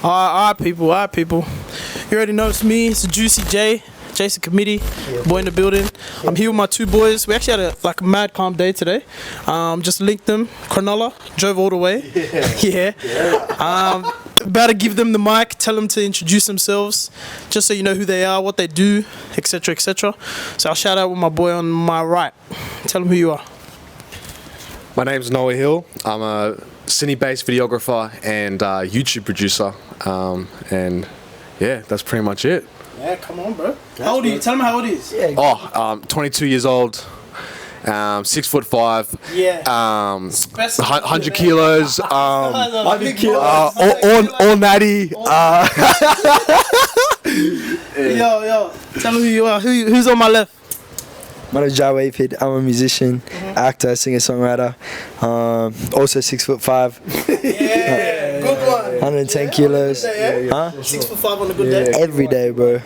Alright, people. You already know it's me. It's Juicy J, Jason Committee, boy in the building. I'm here with my two boys. We actually had a mad calm day today. Just linked them. Cronulla drove all the way. Yeah. About to give them the mic, tell them to introduce themselves, just so you know who they are, what they do, etc., etc. So I'll shout out with my boy on my right. Tell them who you are. My name's Noah Hill. I'm a Sydney-based videographer and YouTube producer, and yeah, that's pretty much it. Yeah, come on, bro. How old are you? Tell them how old he is. Yeah, 22 years old, 6'5". Yeah. 100 kilos. 100 kilos. All natty. Yo. Tell them who you are. Who's on my left? My name is Jai Waiteford. I'm a musician, actor, singer, songwriter. Also 6'5". Yeah, good one. 110 kilos. 6'5" on a good day. Every day, bro.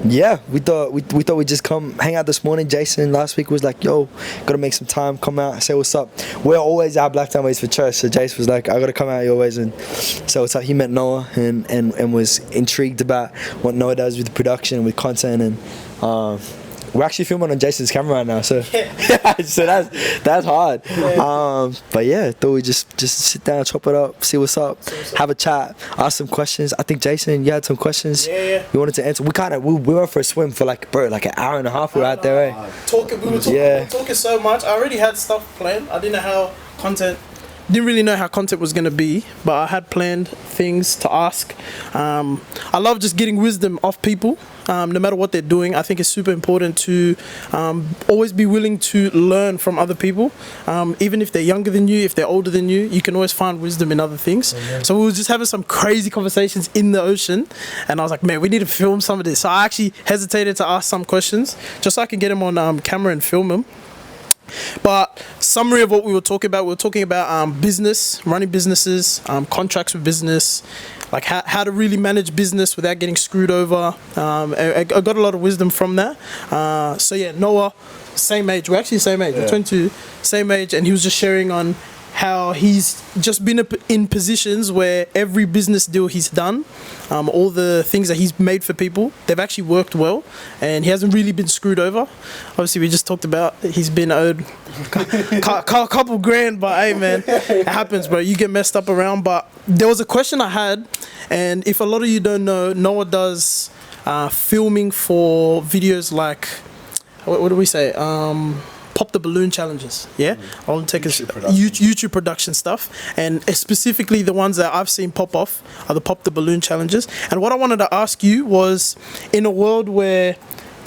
Yeah, we thought we'd just come hang out this morning. Jason last week was like, "Yo, gotta make some time, come out, say what's up." We're always out Black Town ways for church, so Jason was like, "I gotta come out your ways and say what's up." He met Noah and was intrigued about what Noah does with production and with content, and we're actually filming on Jason's camera right now, so so that's hard. But yeah, thought we just sit down, chop it up, see what's up, have a chat, ask some questions. I think Jason, you had some questions. Yeah. You wanted to answer. We went for a swim for like an hour and a half. We were out there, we were talking so much. I already had stuff planned. I didn't really know how content was going to be, but I had planned things to ask. I love just getting wisdom off people, no matter what they're doing. I think it's super important to always be willing to learn from other people. Even if they're younger than you, if they're older than you can always find wisdom in other things. So we were just having some crazy conversations in the ocean, and I was like, man, we need to film some of this. So I actually hesitated to ask some questions, just so I can get them on camera and film them. But summary of what we were talking about, business, running businesses, contracts with business, like how to really manage business without getting screwed over. I got a lot of wisdom from that. So yeah, Noah, same age. We're actually the same age. We're 22, same age, and he was just sharing on how he's just been in positions where every business deal he's done, all the things that he's made for people, they've actually worked well, and he hasn't really been screwed over. Obviously, we just talked about he's been owed a couple grand, but hey, man, it happens, bro. You get messed up around. But there was a question I had, and if a lot of you don't know, Noah does filming for videos like, what do we say? Pop the balloon challenges, yeah. I'll take YouTube production stuff, and specifically the ones that I've seen pop off are the pop the balloon challenges. And what I wanted to ask you was, in a world where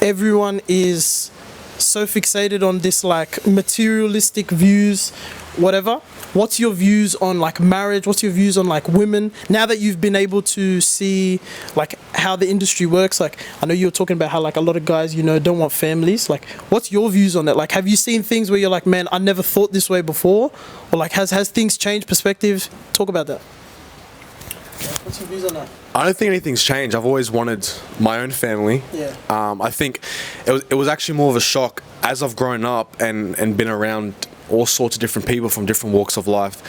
everyone is so fixated on this like materialistic views, whatever, what's your views on like marriage? What's your views on like women? Now that you've been able to see like how the industry works, like I know you were talking about how like a lot of guys, don't want families. Like, what's your views on that? Like, have you seen things where you're like, man, I never thought this way before? Or like, has things changed, perspective? Talk about that. What's your views on that? I don't think anything's changed. I've always wanted my own family. Yeah. I think it was actually more of a shock as I've grown up and been around all sorts of different people from different walks of life,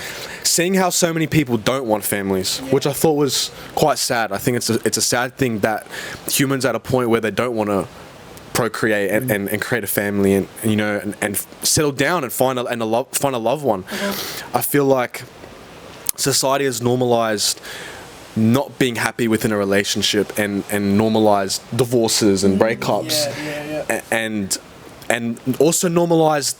seeing how so many people don't want families, which I thought was quite sad. I think it's a sad thing that humans at a point where they don't want to procreate and create a family and settle down and find a loved one. I feel like society has normalized not being happy within a relationship and normalized divorces and breakups, and also normalized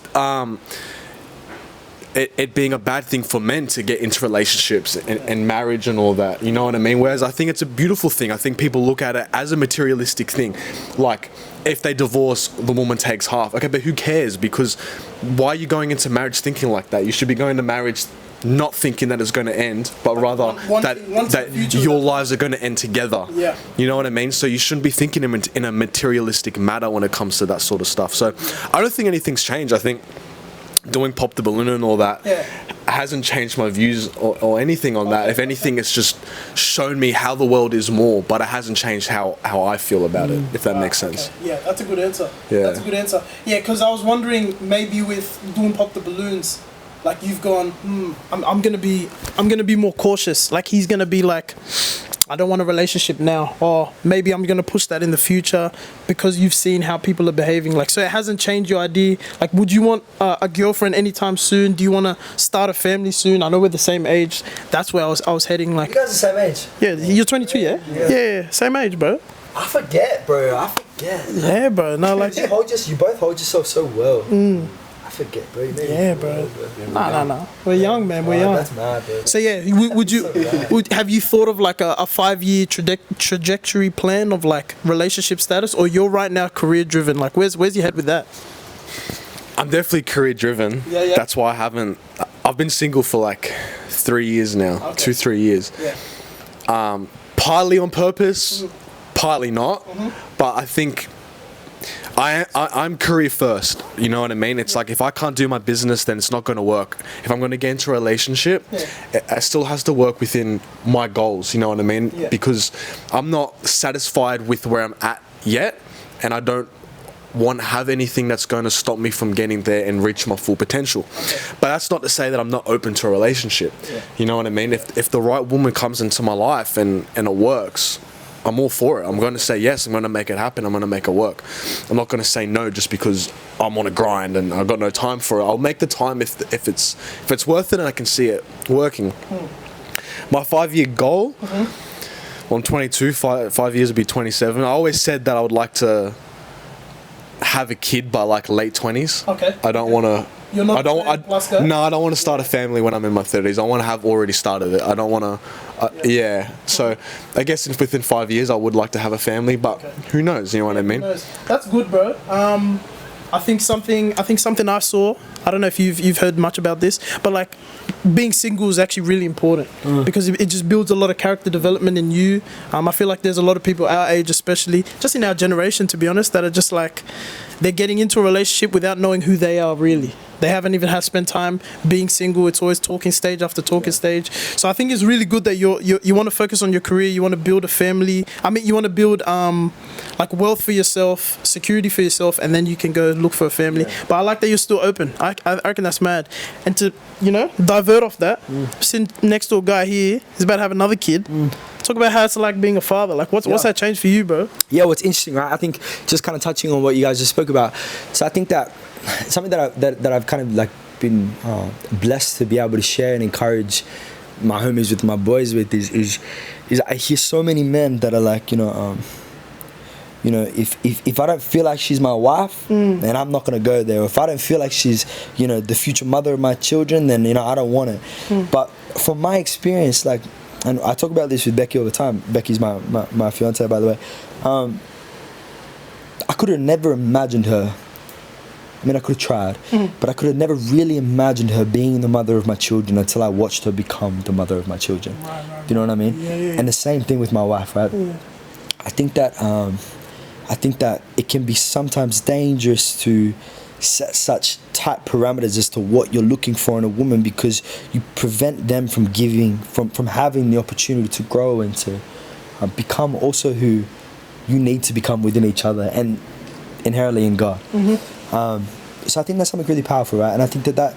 it being a bad thing for men to get into relationships and marriage and all that, you know what I mean? Whereas I think it's a beautiful thing. I think people look at it as a materialistic thing. Like, if they divorce, the woman takes half. Okay, but who cares? Because why are you going into marriage thinking like that? You should be going to marriage not thinking that it's going to end, but rather that your lives are going to end together. Yeah. You know what I mean? So you shouldn't be thinking in a materialistic manner when it comes to that sort of stuff. So I don't think anything's changed. I think doing pop the balloon and all that hasn't changed my views or anything on that. If anything, it's just shown me how the world is more, but it hasn't changed how I feel about it, if that makes sense. Okay. Yeah, that's a good answer. Yeah. That's a good answer. Yeah, because I was wondering, maybe with doing pop the balloons, like you've gone, I'm gonna be more cautious. Like he's gonna be like, I don't want a relationship now, or maybe I'm gonna push that in the future because you've seen how people are behaving. Like, so it hasn't changed your idea. Like, would you want a girlfriend anytime soon? Do you want to start a family soon? I know we're the same age. That's where I was heading. Like, You guys are the same age. yeah, you're 22, yeah? Yeah, same age, bro. I forget, bro. I forget. Yeah, bro. No, like, You both hold yourself so well. I forget, bro. You made me yeah, feel bro. well, Nah. We're young, man. We're young. That's mad, bro. So yeah, would you have you thought of like a 5-year trajectory plan of like relationship status, or you're right now career driven? Like where's your head with that? I'm definitely career driven. Yeah. That's why I've been single for like 3 years now, Okay. 2-3 years. Yeah. Partly on purpose, partly not. But I think I'm career first. You know what I mean? It's like if I can't do my business, then it's not going to work. If I'm going to get into a relationship, it still has to work within my goals. You know what I mean? Yeah. Because I'm not satisfied with where I'm at yet, and I don't want to have anything that's going to stop me from getting there and reach my full potential. But that's not to say that I'm not open to a relationship. You know what I mean? If the right woman comes into my life and it works, I'm all for it. I'm going to say yes. I'm going to make it happen. I'm going to make it work. I'm not going to say no just because I'm on a grind and I've got no time for it. I'll make the time if it's worth it and I can see it working. My 5-year goal. Well, I'm 22. 5 years will be 27. I always said that I would like to have a kid by like late 20s. Okay. I don't want to. You're not 30 plus guy? No, I don't want to start a family when I'm in my 30s. I want to have already started it. I don't want to. Yeah. So I guess within 5 years, I would like to have a family, but who knows? You know what I mean? That's good, bro. I think something I saw. I don't know if you've heard much about this, but like being single is actually really important because it just builds a lot of character development in you. I feel like there's a lot of people our age, especially just in our generation, to be honest, that are just like they're getting into a relationship without knowing who they are really. They haven't even spent time being single. It's always talking stage after talking stage. So I think it's really good that you want to focus on your career. You want to build a family. I mean, you want to build like wealth for yourself, security for yourself, and then you can go look for a family. But I like that you're still open. I reckon that's mad. And to divert off that, sitting next to a guy here, he's about to have another kid. Talk about how it's like being a father. Like, what's that changed for you, bro? Yeah, what's interesting, right? I think just kind of touching on what you guys just spoke about. So I think that something that I've kind of like been blessed to be able to share and encourage my homies with, my boys with, is I hear so many men that are like, if I don't feel like she's my wife, then I'm not gonna go there. Or if I don't feel like she's, the future mother of my children, then I don't want it. But from my experience, like, and I talk about this with Becky all the time. Becky's my fiance, by the way. I could have never imagined her. I mean, I could have tried, but I could have never really imagined her being the mother of my children until I watched her become the mother of my children. Right. You know what I mean? Yeah. And the same thing with my wife, right? I think that it can be sometimes dangerous to set such tight parameters as to what you're looking for in a woman, because you prevent them from having the opportunity to grow and to become also who you need to become within each other and inherently in God. So I think that's something really powerful, right? And I think that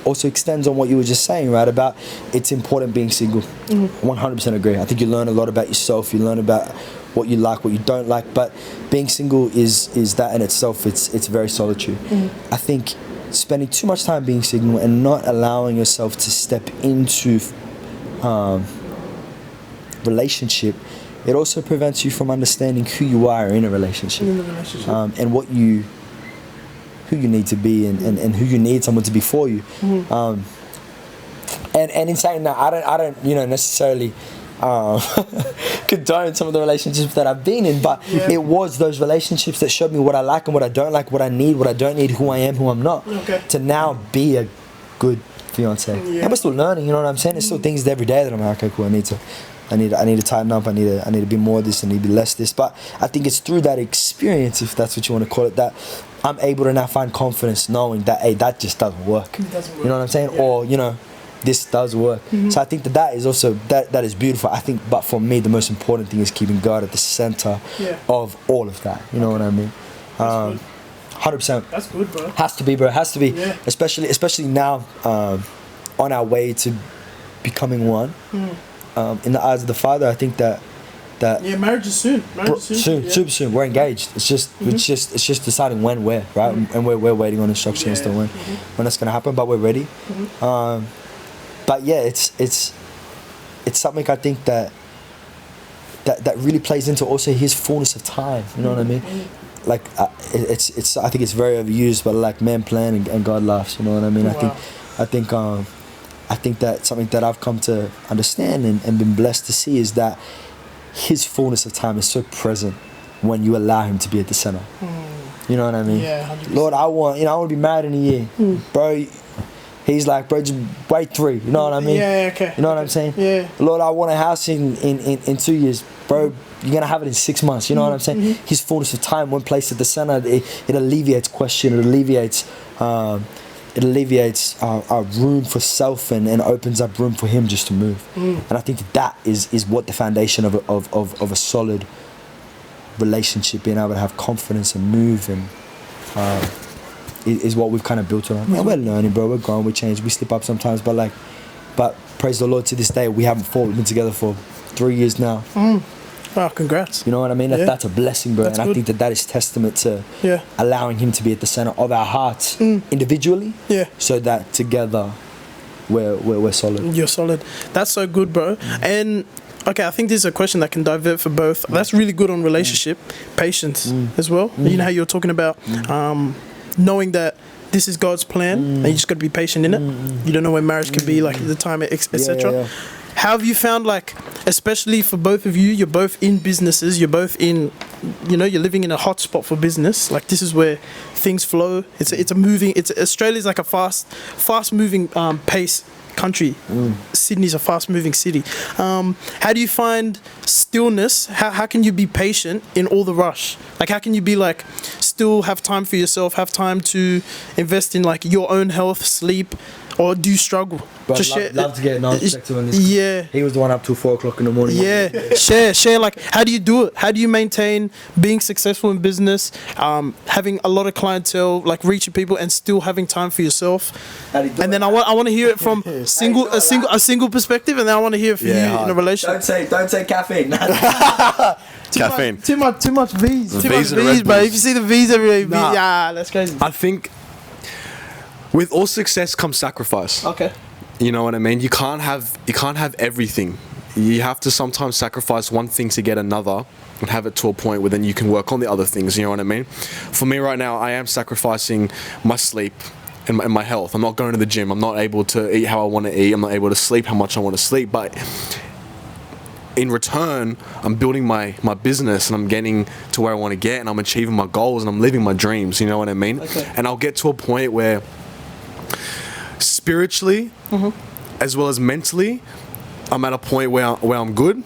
also extends on what you were just saying, right? About it's important being single. 100% agree. I think you learn a lot about yourself. You learn about what you like, what you don't like. But being single is that in itself. It's very solitude. I think spending too much time being single and not allowing yourself to step into relationship, it also prevents you from understanding who you are in a relationship, and who you need to be and who you need someone to be for you. And in saying that, I don't necessarily condone some of the relationships that I've been in, but it was those relationships that showed me what I like and what I don't like, what I need, what I don't need, who I am, who I'm not, to now be a good fiance. And we're still learning, you know what I'm saying? There's still things every day that I'm like, okay, cool, I need to tighten up, I need to be more of this, I need to be less this. But I think it's through that experience, if that's what you want to call it, that I'm able to now find confidence knowing that, hey, that just doesn't work. You know what I'm saying? Or, this does work. So I think that is also, that is beautiful. I think, but for me, the most important thing is keeping God at the center of all of that. You know what I mean? 100%. That's good, bro. Has to be, bro. Has to be. Yeah. Especially now, on our way to becoming one. In the eyes of the Father, I think that Yeah, marriage is soon. soon, Yeah. super soon. We're engaged. It's just deciding when, where, right? And we're waiting on instructions as to when it's gonna happen. But we're ready. But yeah, it's something I think that really plays into also His fullness of time. You know what I mean? Like it's I think it's very overused, but like man plan and God laughs. You know what I mean? Wow. I think that something that I've come to understand and been blessed to see is that His fullness of time is so present when you allow Him to be at the center. You know what I mean? Yeah, 100%. Lord, I want to be married in a year, bro. He's like, bro, just wait 3. You know what I mean? Yeah, okay. You know what I'm saying? Yeah. Lord, I want a house in 2 years, bro. You're gonna have it in 6 months. You know what I'm saying? His fullness of time, when placed at the center, it alleviates question. It alleviates our room for self and opens up room for Him just to move. And I think that is what the foundation of a solid relationship, being able to have confidence and move, and is what we've kind of built on. Yeah, we're learning, bro. We're growing. We change. We slip up sometimes, but praise the Lord, to this day we haven't fought. We've been together for 3 years now. Wow, congrats. You know what I mean? Yeah. That's a blessing, bro. That's and good. I think that is testament to Yeah. allowing Him to be at the center of our hearts individually. Yeah. So that together we're solid. You're solid. That's so good, bro. And okay, I think this is a question that can divert for both. That's really good on relationship, patience as well. You know how you're talking about knowing that this is God's plan, and you just got to be patient in it. You don't know when marriage can be, like the time, etc. Yeah. How have you found, like, especially for both of you, you're both in businesses, you're both in, you're living in a hot spot for business. Like, this is where things flow. Australia's like a fast moving pace country. Sydney's a fast moving city. How do you find stillness? How can you be patient in all the rush? Like, how can you be like, still have time for yourself, have time to invest in like your own health, sleep, or do you struggle? But Just love to get an perspective on this. Yeah. He was the one up till 4 o'clock in the morning. Yeah, share. Like, how do you do it? How do you maintain being successful in business, having a lot of clientele, like reaching people, and still having time for yourself? How do you do And it? then I want to hear it from a single perspective, and then I want to hear it for you in a relationship. Don't say caffeine. Caffeine. Too much V's. Too much V's and Red V's, bro. Bulls. If you see the V's everywhere, Nah. yeah, that's crazy. I think with all success comes sacrifice. Okay. You know what I mean? You can't have everything. You have to sometimes sacrifice one thing to get another, and have it to a point where then you can work on the other things. You know what I mean? For me right now, I am sacrificing my sleep and my health. I'm not going to the gym. I'm not able to eat how I want to eat. I'm not able to sleep how much I want to sleep. But in return, I'm building my business, and I'm getting to where I want to get, and I'm achieving my goals, and I'm living my dreams. You know what I mean? Okay. And I'll get to a point where spiritually, as well as mentally, I'm at a point where I'm good,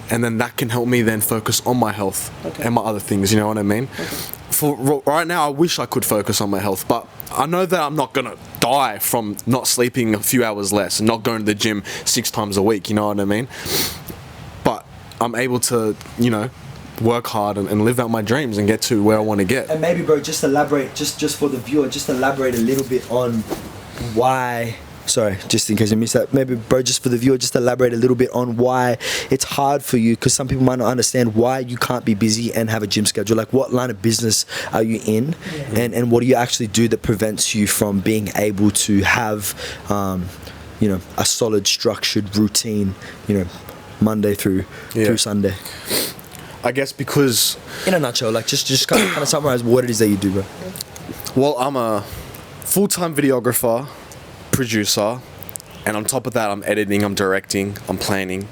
and then that can help me then focus on my health and my other things. You know what I mean? For right now, I wish I could focus on my health, but I know that I'm not gonna die from not sleeping a few hours less and not going to the gym 6 times a week. You know what I mean? But I'm able to, work hard and live out my dreams and get to where I want to get. And maybe, bro, just elaborate, just for the viewer, just elaborate a little bit on why. Sorry, just in case you missed that. Maybe, bro, just for the viewer, just elaborate a little bit on why it's hard for you, because some people might not understand why you can't be busy and have a gym schedule. Like, what line of business are you in, and what do you actually do that prevents you from being able to have, a solid, structured routine, Monday through Sunday. I guess because, In a nutshell, like just kind of summarize what it is that you do, bro. well, I'm a full-time videographer, producer, and on top of that, I'm editing, I'm directing, I'm planning,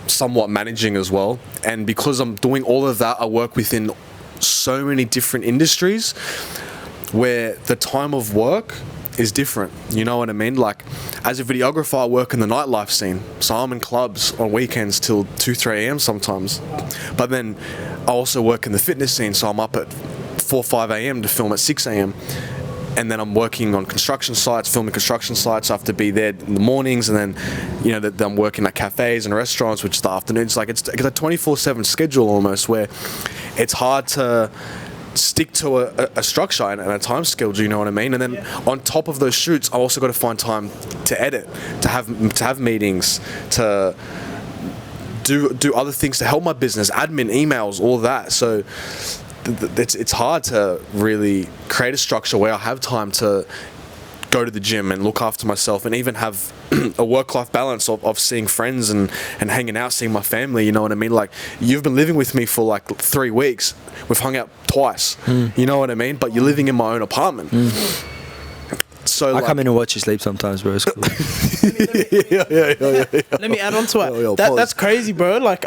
somewhat managing as well. And because I'm doing all of that, I work within so many different industries where the time of work is different. You know what I mean? Like, as a videographer, I work in the nightlife scene, so I'm in clubs on weekends till 2-3 a.m. sometimes. But then I also work in the fitness scene, so I'm up at 4-5 a.m. to film at 6 a.m. And then I'm working on construction sites, filming construction sites. I have to be there in the mornings, and then, I'm working at cafes and restaurants, which is the afternoons. Like, it's a 24/7 schedule almost, where it's hard to stick to a structure and a time scale. Do you know what I mean? And then on top of those shoots, I also got to find time to edit, to have meetings, to do other things to help my business, admin, emails, all that. So it's hard to really create a structure where I have time to go to the gym and look after myself, and even have a work-life balance of seeing friends and hanging out, seeing my family. You know what I mean? Like, you've been living with me for like 3 weeks. We've hung out twice. You know what I mean? But you're living in my own apartment. So I come in and watch you sleep sometimes, bro. It's cool. Let me add on to it. That's crazy, bro. Like,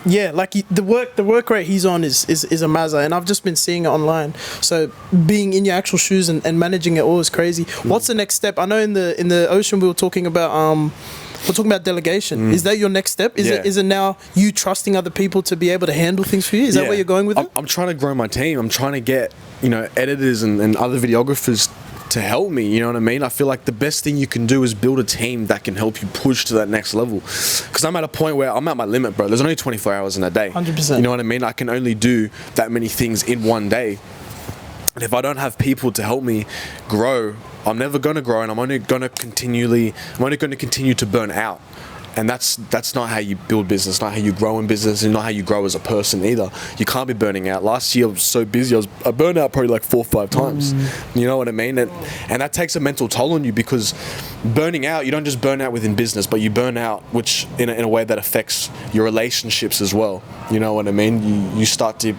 yeah, like the work rate he's on is a mazza, and I've just been seeing it online. So being in your actual shoes and managing it all is crazy. What's the next step? I know in the ocean we were talking about delegation. Is that your next step? Is it now you trusting other people to be able to handle things for you? Is that where you're going with it? I'm trying to grow my team. I'm trying to get, editors and other videographers to help me. You know what I mean? I feel like the best thing you can do is build a team that can help you push to that next level. Because I'm at a point where I'm at my limit, bro. There's only 24 hours in a day. 100%. You know what I mean? I can only do that many things in one day. And if I don't have people to help me grow, I'm never going to grow, and I'm only going to continue to burn out. And that's not how you build business, not how you grow in business, and not how you grow as a person either. You can't be burning out. Last year I was so busy, I burned out probably like 4 or 5 times. You know what I mean? And that takes a mental toll on you, because burning out, you don't just burn out within business, but you burn out which in a way that affects your relationships as well. You know what I mean? You start to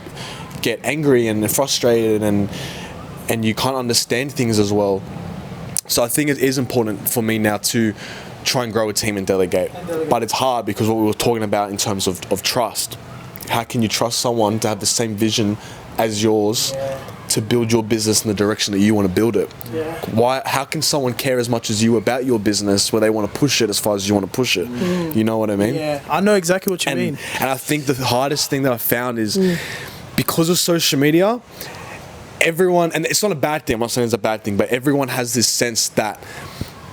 get angry and frustrated, and you can't understand things as well. So I think it is important for me now to try and grow a team and delegate. But it's hard, because what we were talking about in terms of trust. How can you trust someone to have the same vision as yours to build your business in the direction that you want to build it? How can someone care as much as you about your business where they want to push it as far as you want to push it? You know what I mean? Yeah, I know exactly what you mean. And I think the hardest thing that I found is because of social media, everyone, and it's not a bad thing, I'm not saying it's a bad thing, but everyone has this sense that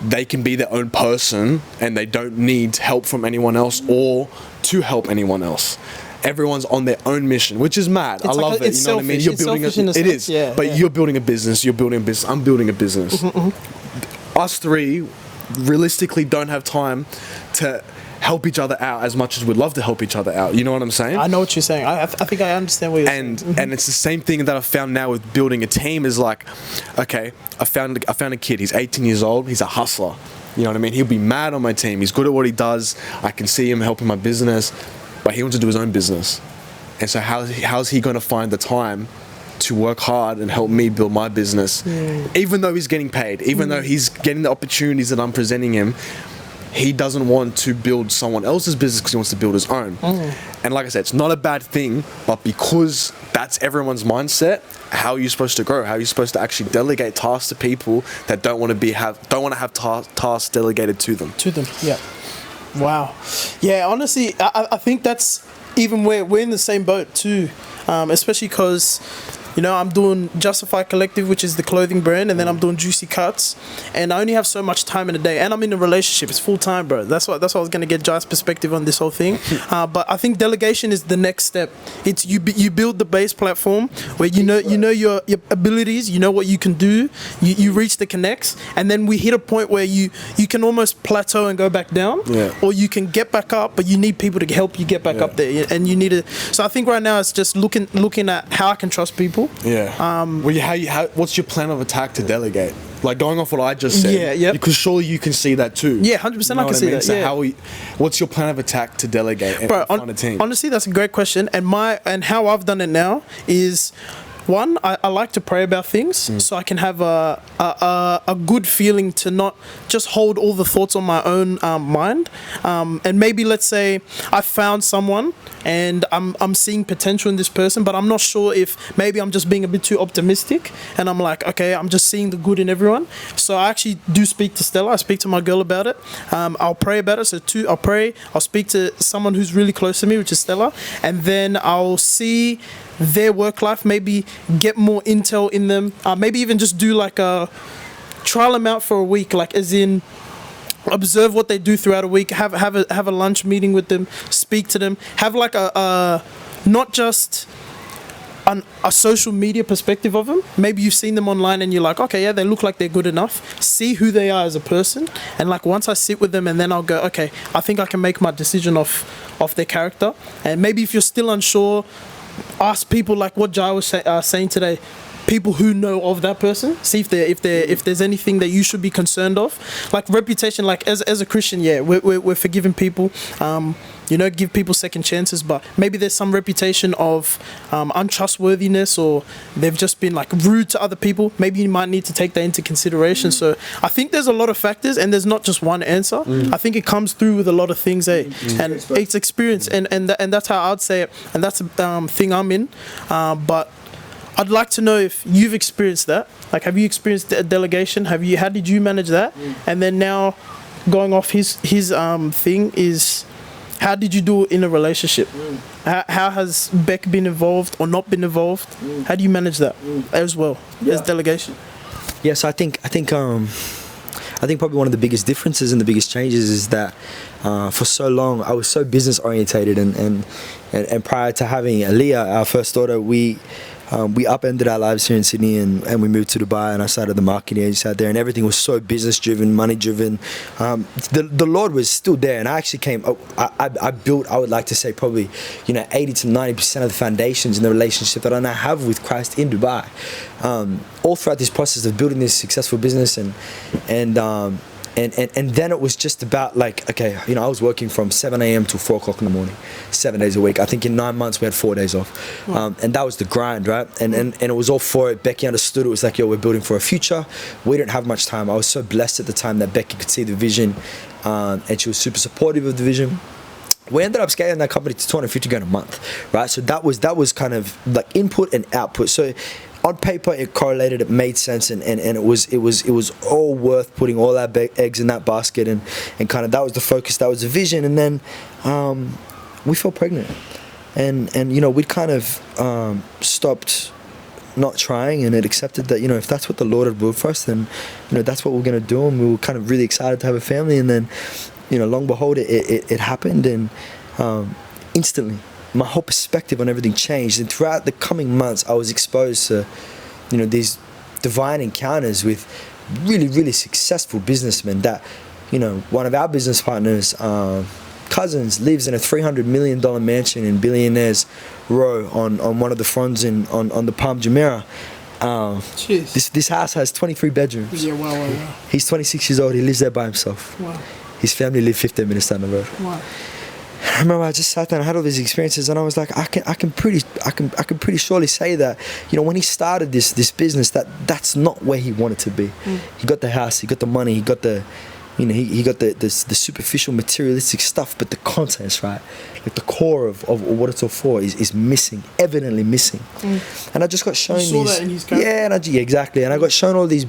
they can be their own person and they don't need help from anyone else or to help anyone else. Everyone's on their own mission, which is mad. I love it. You know what I mean? You're building it is. But you're building a business. You're building a business. I'm building a business. Us three realistically don't have time to help each other out as much as we'd love to help each other out. You know what I'm saying? I know what you're saying. I think I understand what you're saying. And it's the same thing that I found now with building a team is like, okay, I found a kid. He's 18 years old. He's a hustler. You know what I mean? He'll be mad on my team. He's good at what he does. I can see him helping my business, but he wants to do his own business. And so how's he going to find the time to work hard and help me build my business? Even though he's getting paid, even though he's getting the opportunities that I'm presenting him, he doesn't want to build someone else's business because he wants to build his own. And like I said, it's not a bad thing, but because that's everyone's mindset, how are you supposed to grow? How are you supposed to actually delegate tasks to people that don't want to have tasks delegated to them? Yeah. Wow. Yeah, honestly, I think that's even where we're in the same boat too, especially because, I'm doing Justify Collective, which is the clothing brand, and then I'm doing Juicy Cuts, and I only have so much time in a day, and I'm in a relationship. It's full time, bro. That's what I was gonna get Jai's perspective on this whole thing. But I think delegation is the next step. It's you build the base platform where you know your abilities, you know what you can do, you reach the connects, and then we hit a point where you can almost plateau and go back down, or you can get back up, but you need people to help you get back up there, and you need to. So I think right now it's just looking at how I can trust people. What's your plan of attack to delegate? Like going off what I just said. Because surely you can see that too. Yeah, 100% I can see that. So what's your plan of attack to delegate and find a team? Honestly, that's a great question. And how I've done it now is, one, I like to pray about things so I can have a good feeling to not just hold all the thoughts on my own mind. And maybe let's say I found someone and I'm seeing potential in this person, but I'm not sure if maybe I'm just being a bit too optimistic, and I'm like, okay, I'm just seeing the good in everyone. So I actually do speak to Stella. I speak to my girl about it. I'll pray about it. So I'll pray. I'll speak to someone who's really close to me, which is Stella, and then I'll see their work life, maybe get more intel in them, maybe even just do like a trial them out for a week, like as in observe what they do throughout a week, have a lunch meeting with them, speak to them, have like a not just a social media perspective of them. Maybe you've seen them online and you're like, okay, yeah, they look like they're good enough. See who they are as a person, and like once I sit with them, and then I'll go, okay, I think I can make my decision off their character. And maybe if you're still unsure, ask people like what Jai was saying today. People who know of that person, see if there's anything that you should be concerned of, like reputation. Like as a Christian, yeah, we're forgiving people, give people second chances, but maybe there's some reputation of untrustworthiness, or they've just been like rude to other people. Maybe you might need to take that into consideration. So I think there's a lot of factors, and there's not just one answer. I think it comes through with a lot of things, and it's experience, and that's how I'd say it, and that's the thing I'm in, but I'd like to know if you've experienced that. Like, have you experienced delegation? How did you manage that? And then now, going off his thing is, how did you do it in a relationship? How has Beck been involved or not been involved? How do you manage that as well as delegation? Yes, I think probably one of the biggest differences and the biggest changes is that for so long I was so business orientated, and prior to having Aaliyah, our first daughter, we upended our lives here in Sydney, and we moved to Dubai, and I started the marketing agency out there, and everything was so business driven, money driven. The Lord was still there, and I actually I built, I would like to say probably 80 to 90% of the foundations in the relationship that I now have with Christ in Dubai. All throughout this process of building this successful business, and then it was just about like, okay, I was working from 7 a.m. till 4 o'clock in the morning, 7 days a week. I think in 9 months we had 4 days off. And that was the grind, right? And it was all for it. Becky understood it was like, yo, we're building for a future. We didn't have much time. I was so blessed at the time that Becky could see the vision, and she was super supportive of the vision. We ended up scaling that company to $250,000 a month, right? So that was kind of like input and output. So on paper, it correlated, it made sense, and it was all worth putting all our eggs in that basket, and kind of that was the focus, that was the vision. And then we fell pregnant, and we'd kind of stopped not trying, and it accepted that if that's what the Lord had willed for us, then that's what we're gonna do. And we were kind of really excited to have a family, and then long behold, it happened, and instantly my whole perspective on everything changed. And throughout the coming months, I was exposed to these divine encounters with really, really successful businessmen. That one of our business partners, cousins, lives in a $300 million mansion in Billionaires Row on one of the fronts on the Palm Jumeirah. This house has 23 bedrooms. Yeah, wow. He's 26 years old. He lives there by himself. Wow. His family live 15 minutes down the road. Wow. I remember I just sat down and had all these experiences, and I was like, I can pretty surely say that when he started this business, that's not where he wanted to be. He got the house, he got the money, he got the he got the superficial materialistic stuff, but the contents, right, like the core of what it's all for is missing, evidently missing. And I just got shown you saw that in his character? Yeah, exactly. And I got shown all these.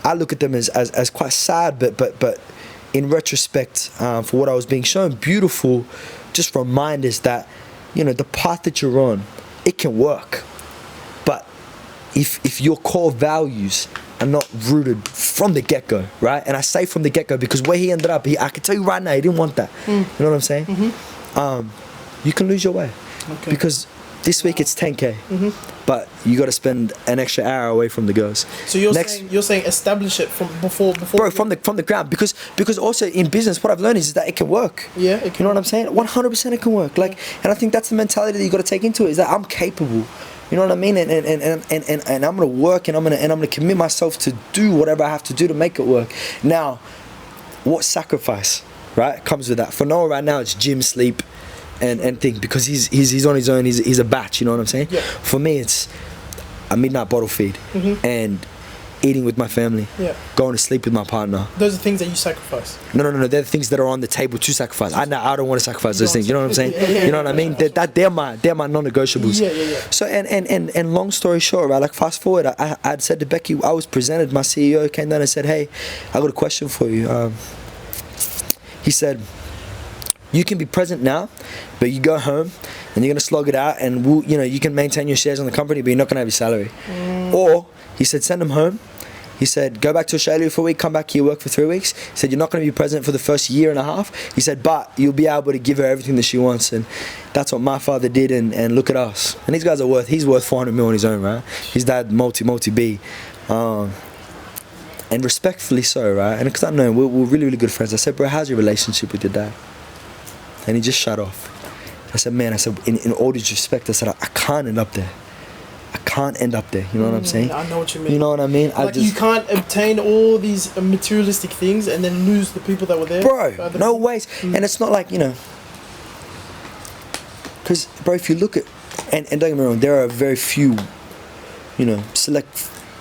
I look at them as quite sad, but in retrospect, for what I was being shown, beautiful, just reminders that, the path that you're on, it can work. But if your core values are not rooted from the get-go, right? And I say from the get-go because where he ended up, I can tell you right now, he didn't want that. You know what I'm saying? You can lose your way. Okay. Because this week it's 10K, but you got to spend an extra hour away from the girls. So you're saying establish it from before. Bro, from the ground, because also in business, what I've learned is that it can work. Yeah, it can. You know what I'm saying? 100% it can work. Like, and I think that's the mentality that you got to take into it, is that I'm capable. You know what I mean? And I'm gonna work, and I'm gonna commit myself to do whatever I have to do to make it work. Now, what sacrifice, right, comes with that? For Noah right now, it's gym, sleep, and thing, because he's on his own. He's a batch. You know what I'm saying? Yeah. For me, it's a midnight bottle feed and eating with my family. Yeah. Going to sleep with my partner. Those are things that you sacrifice. No. They're the things that are on the table to sacrifice. I don't want to sacrifice those things. You know what I'm saying? You know what I mean? They're my non-negotiables. Yeah. So and long story short, right? Like fast forward, I'd said to Becky, I was presented. My CEO came down and said, "Hey, I got a question for you." He said, "You can be present now, but you go home and you're gonna slog it out, and you can maintain your shares on the company, but you're not gonna have your salary." Or he said, "Send them home." He said, go back to Australia for a week, come back here, work for 3 weeks. He said, you're not going to be president for the first year and a half. He said, but you'll be able to give her everything that she wants. And that's what my father did, and look at us. And these guys are he's worth 400 mil on his own, right? His dad, multi-B. And respectfully so, right? And because I know him, we're really, really good friends. I said, bro, how's your relationship with your dad? And he just shut off. I said, man, in all due respect, I said, I can't end up there. I can't end up there. You know what I'm saying? I know what you mean. You know what I mean? Like, you can't obtain all these materialistic things and then lose the people that were there. Bro, no ways. And it's not like, because, bro, if you look at, and don't get me wrong, there are very few, select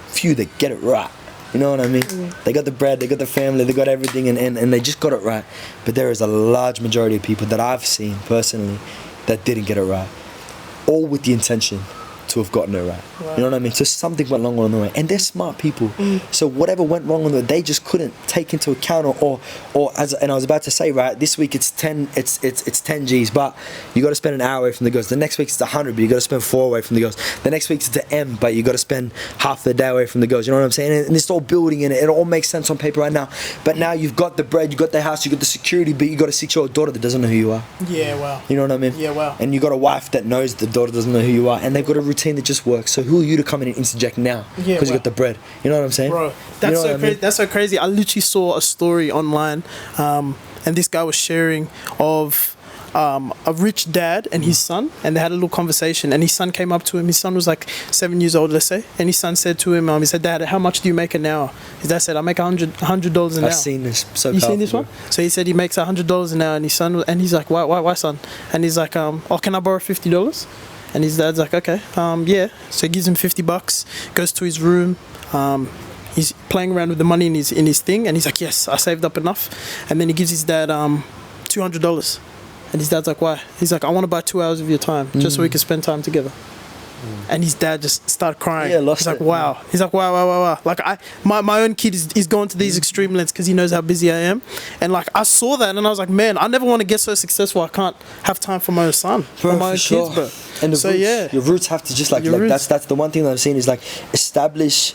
few that get it right. You know what I mean? They got the bread, they got the family, they got everything, and they just got it right. But there is a large majority of people that I've seen personally that didn't get it right, all with the intention to have gotten it right. You know what I mean? So something went wrong along the way, and they're smart people. So whatever went wrong on the way, they just couldn't take into account, or and I was about to say, right, this week it's 10 G's, but you got to spend an hour away from the girls. The next week it's 100, but you got to spend 4 away from the girls. The next week it's an M, but you got to spend half the day away from the girls. You know what I'm saying? And it's all building, and it all makes sense on paper right now. But now you've got the bread, you got the house, you got the security, but you got a 6-year-old daughter that doesn't know who you are. Yeah, wow. You know what I mean? Yeah, wow. And you got a wife that knows the daughter doesn't know who you are, and they've got a routine that just works. So who are you to come in and interject now? Yeah, because you got the bread. You know what I'm saying? Bro, that's so crazy. That's so crazy. I literally saw a story online, and this guy was sharing of a rich dad and his son, and they had a little conversation, and his son came up to him. His son was like 7 years old, let's say, and his son said to him, he said, "Dad, how much do you make an hour?" His dad said, "I make $100 an hour." I've seen this. So you seen this one? So he said he makes $100 an hour, and his son, and he's like, why, son? And he's like, "Oh, can I borrow $50?" And his dad's like, "Okay, yeah." So he gives him $50, goes to his room. He's playing around with the money in his thing, and he's like, "Yes, I saved up enough." And then he gives his dad $200. And his dad's like, "Why?" He's like, "I want to buy 2 hours of your time, just so we can spend time together." And his dad just started crying. Yeah, He's like, "Wow." He's like, wow. Like, my own kid is going to these extreme lengths because he knows how busy I am. And like, I saw that and I was like, man, I never want to get so successful I can't have time for my own son, bro, for my own sure. kids, bro. And so roots, yeah, your roots have to just like that's the one thing that I've seen is like establish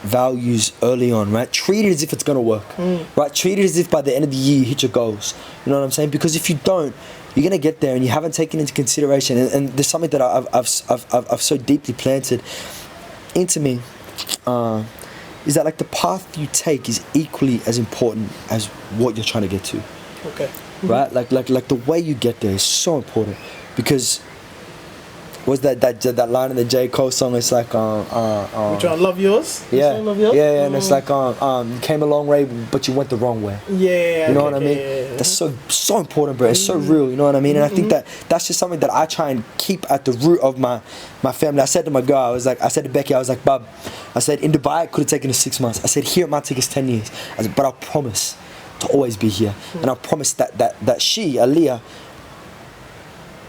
values early on, right? Treat it as if it's gonna work, right? Treat it as if by the end of the year you hit your goals. You know what I'm saying? Because if you don't, you're gonna get there and you haven't taken into consideration. And there's something that I've so deeply planted into me, is that like the path you take is equally as important as what you're trying to get to. Okay. Right? Like the way you get there is so important, because was that line in the J. Cole song? It's like which one? Love Yours? Yeah, Love Yours? yeah, and it's like you came a long way, but you went the wrong way. Yeah, you know what I mean? Yeah. That's so important, bro. It's so real. You know what I mean? And I think that's just something that I try and keep at the root of my family. I said to my girl, I said to Becky, I was like, "Bub," I said, "in Dubai it could have taken us 6 months." I said, "Here it might take us 10 years." I said, "But I promise to always be here, and I promise that she, Aaliyah,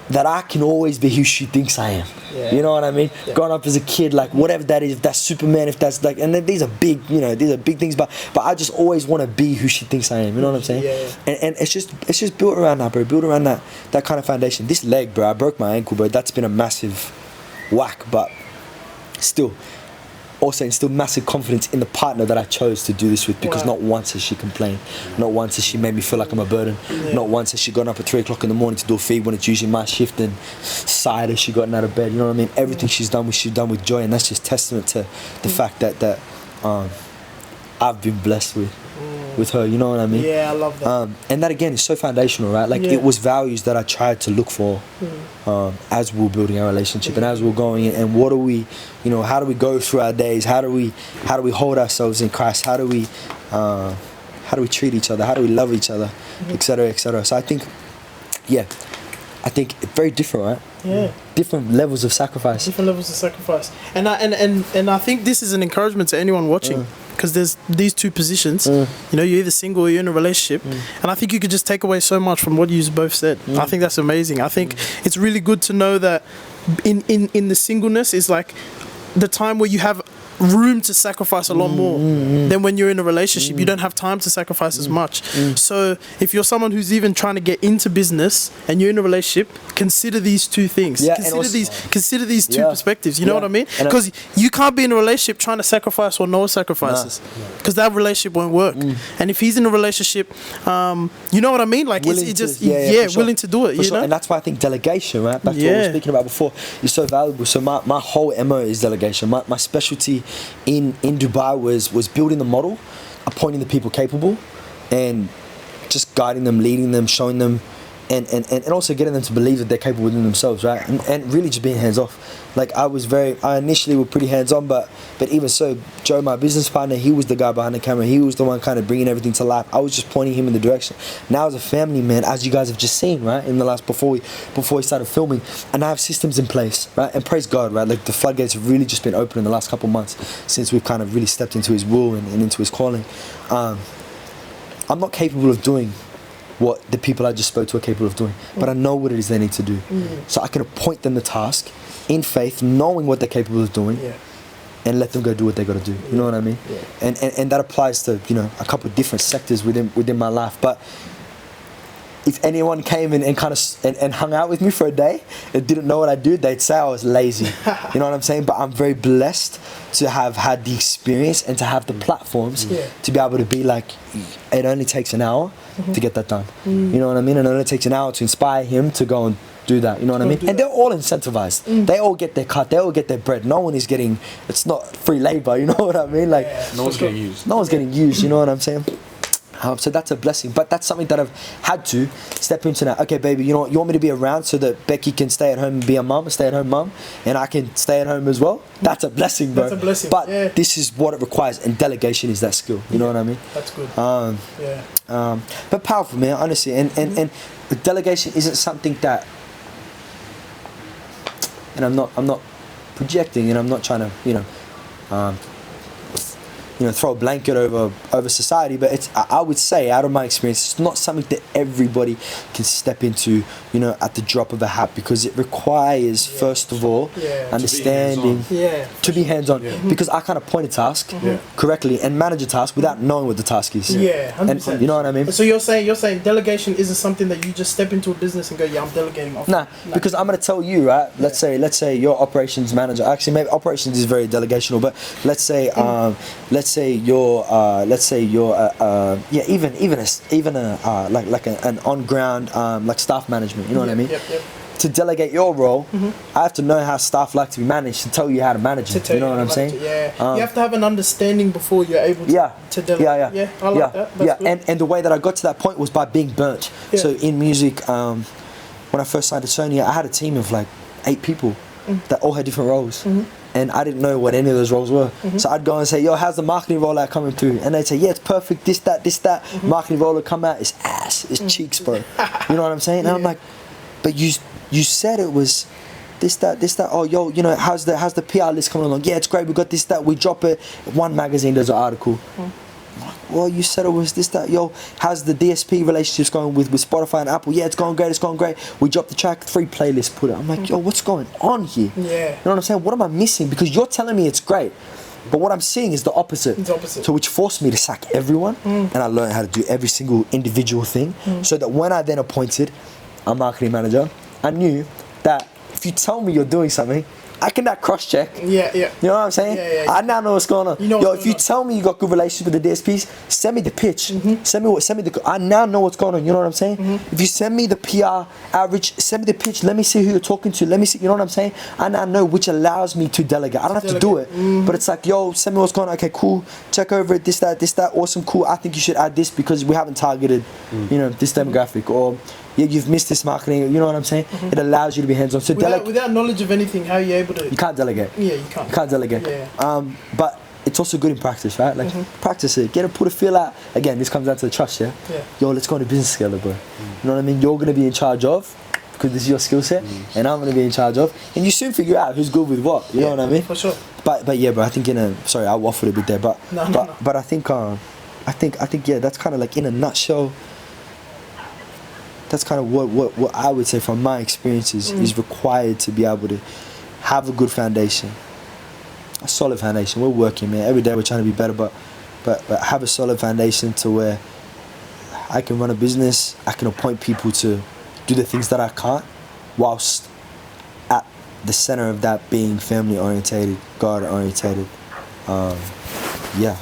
that I can always be who she thinks I am." Yeah. You know what I mean? Yeah. Growing up as a kid, like whatever that is, if that's Superman, if that's like, and these are big, these are big things, but I just always want to be who she thinks I am. You know what I'm saying? Yeah. And it's just built around that, bro. Built around that kind of foundation. This leg, bro, I broke my ankle, bro. That's been a massive whack, but still. Also instill massive confidence in the partner that I chose to do this with, because not once has she complained, not once has she made me feel like I'm a burden, not once has she gone up at 3 o'clock in the morning to do a feed when it's usually my shift, and sighed as she gotten out of bed. You know what I mean? Everything she's done with joy, and that's just testament to the fact that I've been blessed with her. You know what I mean? Yeah, I love that. And that again is so foundational, right? Like it was values that I tried to look for as we were building our relationship, and as we were going in, and what do we, how do we go through our days? How do we hold ourselves in Christ? How do we treat each other? How do we love each other, etc., etc. So I think very different, right? Yeah. Different levels of sacrifice. And I think this is an encouragement to anyone watching, because there's these two positions. You're either single or you're in a relationship, and I think you could just take away so much from what you both said. I think that's amazing. I think it's really good to know that in the singleness is like the time where you have room to sacrifice a lot more than when you're in a relationship. You don't have time to sacrifice as much. So if you're someone who's even trying to get into business and you're in a relationship, consider these two things. Yeah, Consider these two perspectives. You know what I mean? And Because you can't be in a relationship trying to sacrifice or no sacrifices, because that relationship won't work. And if he's in a relationship, you know what I mean? Like Willing it's just for sure. willing to do it. For You sure. know? And that's why I think delegation, right? Back to what we were speaking about before, is so valuable. So my whole MO is delegation. My specialty in Dubai was building the model, appointing the people capable, and just guiding them, leading them, showing them, and also getting them to believe that they're capable within themselves, right? And really just being hands off. Like I initially were pretty hands on, but even so, Joe, my business partner, he was the guy behind the camera. He was the one kind of bringing everything to life. I was just pointing him in the direction. Now as a family man, as you guys have just seen, right, in the last before we started filming, and I have systems in place, right? And praise God, right? Like the floodgates have really just been open in the last couple of months since we've kind of really stepped into His will and into His calling. I'm not capable of doing what the people I just spoke to are capable of doing, but I know what it is they need to do. So I can appoint them the task in faith, knowing what they're capable of doing, and let them go do what they got to do. You know what I mean? And that applies to, you know, a couple of different sectors within my life. But if anyone came and kind of and hung out with me for a day and didn't know what I do, they'd say I was lazy. You know what I'm saying? But I'm very blessed to have had the experience and to have the platforms to be able to be like, it only takes an hour to get that done. You know what I mean? And it only takes an hour to inspire him to go and do that. You know what I mean? And they're all incentivized. They all get their cut. They all get their bread. No one is getting, it's not free labor. You know what I mean? Like No one's getting used. No one's getting used. You know what I'm saying? So that's a blessing, but that's something that I've had to step into now. Okay, baby, you know what? You want me to be around so that Becky can stay at home and be a mum, a stay-at-home mum, and I can stay at home as well? That's a blessing, bro. That's a blessing. But this is what it requires, and delegation is that skill. You know what I mean? That's good. But powerful, man, honestly. And delegation isn't something that, and I'm not projecting, and I'm not trying to, throw a blanket over society, but it's, I would say, out of my experience, it's not something that everybody can step into, at the drop of a hat, because it requires, first of all, understanding, to be hands-on, because I kind of point a task correctly and manage a task without knowing what the task is. 100%. And you know what I mean? So you're saying delegation isn't something that you just step into a business and go, I'm delegating off. Nah, because I'm going to tell you, right, let's say your operations manager, actually maybe operations is very delegational, but let's say you're an on ground like staff management, you know what I mean? To delegate your role, I have to know how staff like to be managed to tell you how to manage it. You know what I'm saying? You have to have an understanding before you're able to delegate. I like that. That's good. And the way that I got to that point was by being burnt. So in music, when I first signed to Sony, I had a team of like 8 people that all had different roles. And I didn't know what any of those roles were. So I'd go and say, yo, how's the marketing rollout coming through? And they'd say, yeah, it's perfect, this, that. Marketing rollout come out, it's ass, it's cheeks, bro. You know what I'm saying? And I'm like, but you said it was this, that. Oh, yo, how's the PR list coming along? Yeah, it's great, we got this, that. We drop it, one magazine does an article. Well, you said it was this, that. Yo, how's the DSP relationships going with Spotify and Apple? Yeah, it's going great. We dropped the track, 3 playlists put it. I'm like, yo, what's going on here? You know what I'm saying? What am I missing? Because you're telling me it's great, but what I'm seeing is the opposite. It's opposite. So which forced me to sack everyone, and I learned how to do every single individual thing, so that when I then appointed a marketing manager, I knew that if you tell me you're doing something, I can now cross-check. You know what I'm saying? I now know what's going on. If you tell me you got good relations with the DSPs, send me the pitch. I now know what's going on. You know what I'm saying? If you send me the PR average, send me the pitch. Let me see who you're talking to. Let me see. You know what I'm saying? I now know, which allows me to delegate. I don't have to do it, but it's like, yo, send me what's going on. Okay, cool. Check over it. This, that. Awesome, cool. I think you should add this because we haven't targeted, this demographic, or you've missed this marketing. You know what I'm saying? It allows you to be hands-on. So without knowledge of anything, how are you able to? You can't delegate. Yeah, you can't. You can't delegate. But it's also good in practice, right? Like practice it. Put a feel out. Again, this comes down to the trust, Yo, let's go into business together, bro. You know what I mean? You're gonna be in charge of, because this is your skill set, and I'm gonna be in charge of, and you soon figure out who's good with what. You know what I mean? For sure. But yeah, bro. I think sorry, I waffled a bit there, but I think that's kind of like in a nutshell. That's kind of what I would say from my experiences is required to be able to have a good foundation. a solid foundation. We're working, man. Every day we're trying to be better, but have a solid foundation to where I can run a business. I can appoint people to do the things that I can't, whilst at the center of that being family orientated, God orientated. Yeah.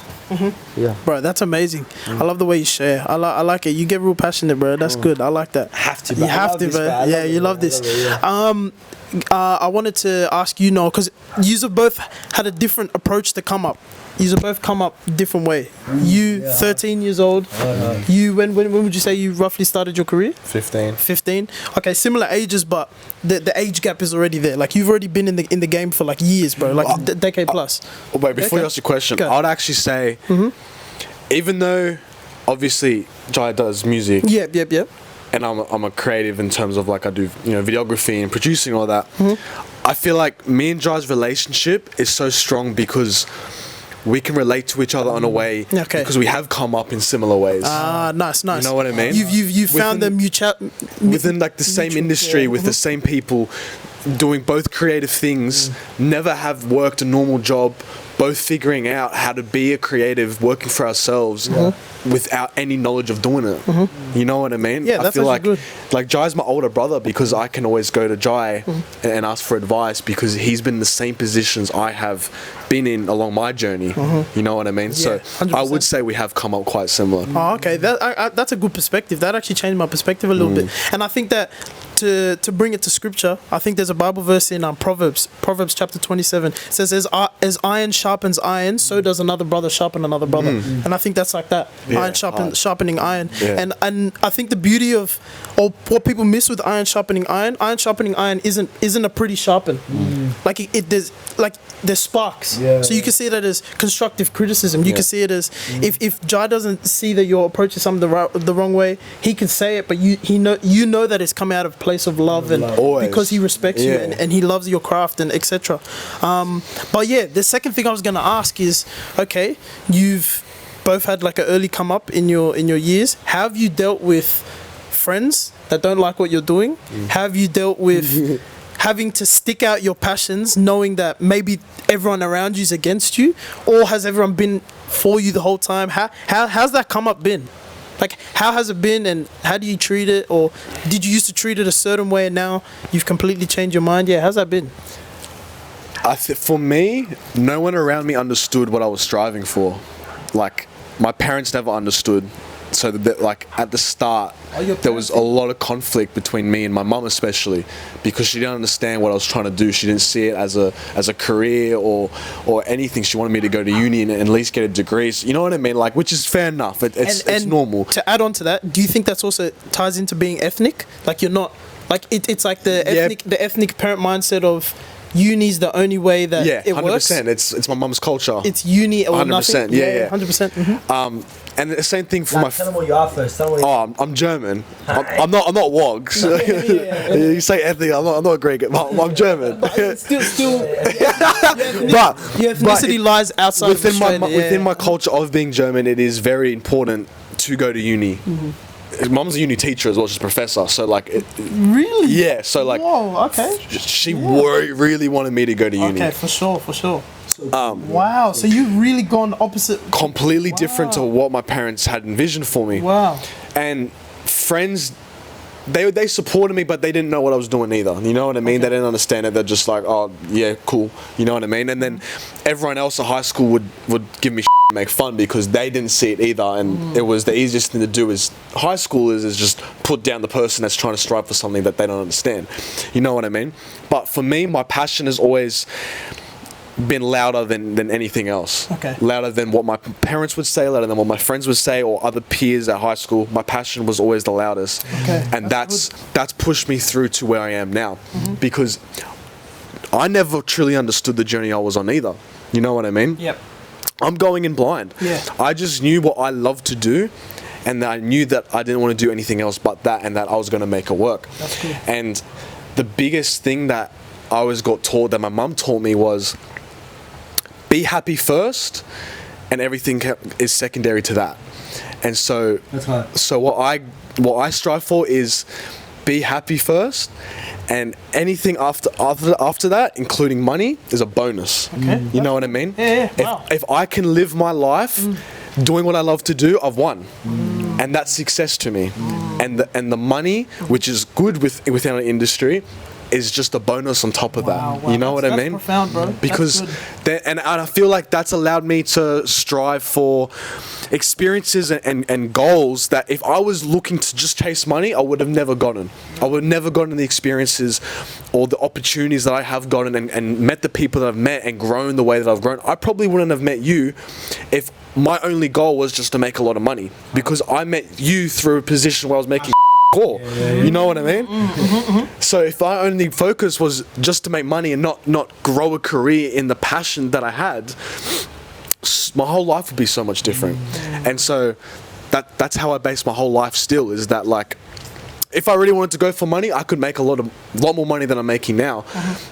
Yeah, bro, that's amazing. I love the way you share. I like it. You get real passionate, bro. That's good. I like that. Have to, you have to, bro. Yeah, you love this. I wanted to ask you, because you have both had a different approach to come up. You have both come up different way. You, 13 years old. You, when would you say you roughly started your career? 15. 15. Okay, similar ages, but the age gap is already there. Like, you've already been in the game for like years, bro. Like a decade plus. Wait, before you ask your question, I would actually say, even though obviously Jai does music. Yep. And I'm a creative in terms of like I do videography and producing all that. I feel like me and Jai's relationship is so strong because we can relate to each other in a way because we have come up in similar ways. Nice. You know what I mean? You've found them within like the same industry with the same people doing both creative things, never have worked a normal job, both figuring out how to be a creative, working for ourselves without any knowledge of doing it. You know what I mean? Yeah, that's I feel like good. Like Jai's my older brother because I can always go to Jai and ask for advice because he's been in the same positions I have been in along my journey. You know what I mean? Yeah, so 100%. I would say we have come up quite similar. Oh, okay. That's a good perspective. That actually changed my perspective a little bit. And I think that to bring it to scripture, I think there's a Bible verse in Proverbs chapter 27. It says, as iron sharpens iron, so does another brother sharpen another brother. And I think that's like that. Iron sharpening iron. And I think the beauty of, or what people miss with iron sharpening iron isn't a pretty sharpen. Like there's sparks. So you can see that as constructive criticism. You can see it as if Jai doesn't see that you're approaching something the wrong way, he can say it, but you know that it's come out of place of love and because he respects you and he loves your craft and etc. But yeah, the second thing I was gonna ask is, okay, you've both had like an early come up in your years. How have you dealt with friends that don't like what you're doing? How have you dealt with having to stick out your passions, knowing that maybe everyone around you is against you, or has everyone been for you the whole time? How's that come up been? Like, how has it been, and how do you treat it? Or did you used to treat it a certain way and now you've completely changed your mind? Yeah, how's that been? For me, no one around me understood what I was striving for. Like, my parents never understood. So that, like, at the start, there was a lot of conflict between me and my mum, especially because she didn't understand what I was trying to do. She didn't see it as a career or anything. She wanted me to go to uni and at least get a degree. So, you know what I mean? Like, which is fair enough. It's normal. To add on to that, do you think that's also ties into being ethnic? Like, you're not like it's like the ethnic parent mindset of uni's the only way that it 100%. works. It's my mum's culture. It's uni or 100%. Nothing. Yeah. 100%. And the same thing for Tell them what you are first. I'm German. I'm not Wogs. You say ethnic. I'm not Greek. I'm German. But still, but your ethnicity lies outside within of Australia. within my culture of being German. It is very important to go to uni. Mum's a uni teacher as well. She's a professor. So like, really? Yeah. So like, whoa. Okay. She really wanted me to go to uni. Okay, for sure. Wow. So you've really gone opposite. Completely different to what my parents had envisioned for me. Wow. And friends, they supported me, but they didn't know what I was doing either. You know what I mean? They didn't understand it. They're just like, oh yeah, cool. You know what I mean? And then everyone else at high school would give me and make fun because they didn't see it either. And it was the easiest thing to do is high school is just put down the person that's trying to strive for something that they don't understand. You know what I mean? But for me, my passion has always been louder than anything else. Okay. Louder than what my parents would say, louder than what my friends would say or other peers at high school. My passion was always the loudest. Okay. And that's pushed me through to where I am now. Because I never truly understood the journey I was on either. You know what I mean? Yep. I'm going in blind. Yeah. I just knew what I loved to do, and I knew that I didn't want to do anything else but that, and that I was going to make it work. That's cool. And the biggest thing that I always got taught, that my mum taught me, was be happy first, and everything is secondary to that. And so, That's right. so what I strive for is be happy first, and anything after that, including money, is a bonus. Okay. You know what I mean? Yeah. Wow. If I can live my life doing what I love to do, I've won, and that's success to me. And the money, which is good within our industry, is just a bonus on top of that. You know what I mean? That's profound, bro. Because and I feel like that's allowed me to strive for experiences and goals that if I was looking to just chase money, I would have never gotten. I would have never gotten the experiences or the opportunities that I have gotten and met the people that I've met and grown the way that I've grown. I probably wouldn't have met you if my only goal was just to make a lot of money, because I met you through a position where I was making core. You know what I mean? So if I only focus was just to make money and not grow a career in the passion that I had, my whole life would be so much different. And so that's how I base my whole life still, is that like, if I really wanted to go for money, I could make a lot more money than I'm making now.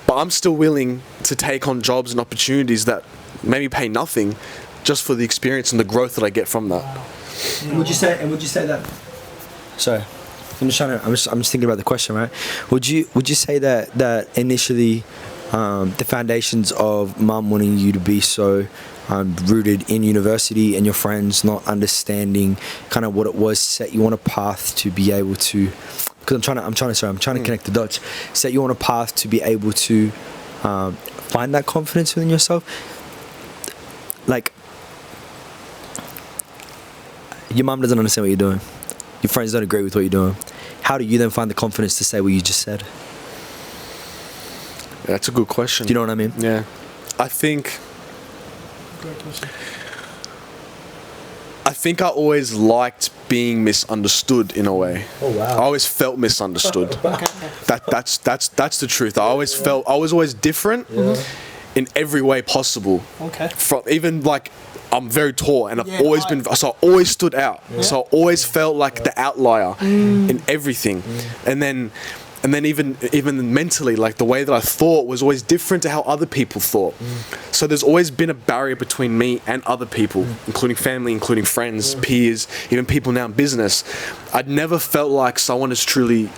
But I'm still willing to take on jobs and opportunities that maybe pay nothing, just for the experience and the growth that I get from that. Would you say that? Sorry, I'm just thinking about the question, right? Would you say that initially, the foundations of mum wanting you to be so rooted in university and your friends not understanding kind of what it was, set you on a path to be able to, because I'm trying to connect the dots, set you on a path to be able to find that confidence within yourself. Like, your mum doesn't understand what you're doing, your friends don't agree with what you're doing. How do you then find the confidence to say what you just said? That's a good question. Do you know what I mean? Yeah. I think I always liked being misunderstood in a way. Oh wow. I always felt misunderstood. That's the truth. I always felt I was always different in every way possible. Okay. From even like, I'm very tall and I've always been, so I always stood out. So I always felt like the outlier in everything. And then even mentally, like the way that I thought was always different to how other people thought. So there's always been a barrier between me and other people, including family, including friends, peers, even people now in business. I'd never felt like someone is truly,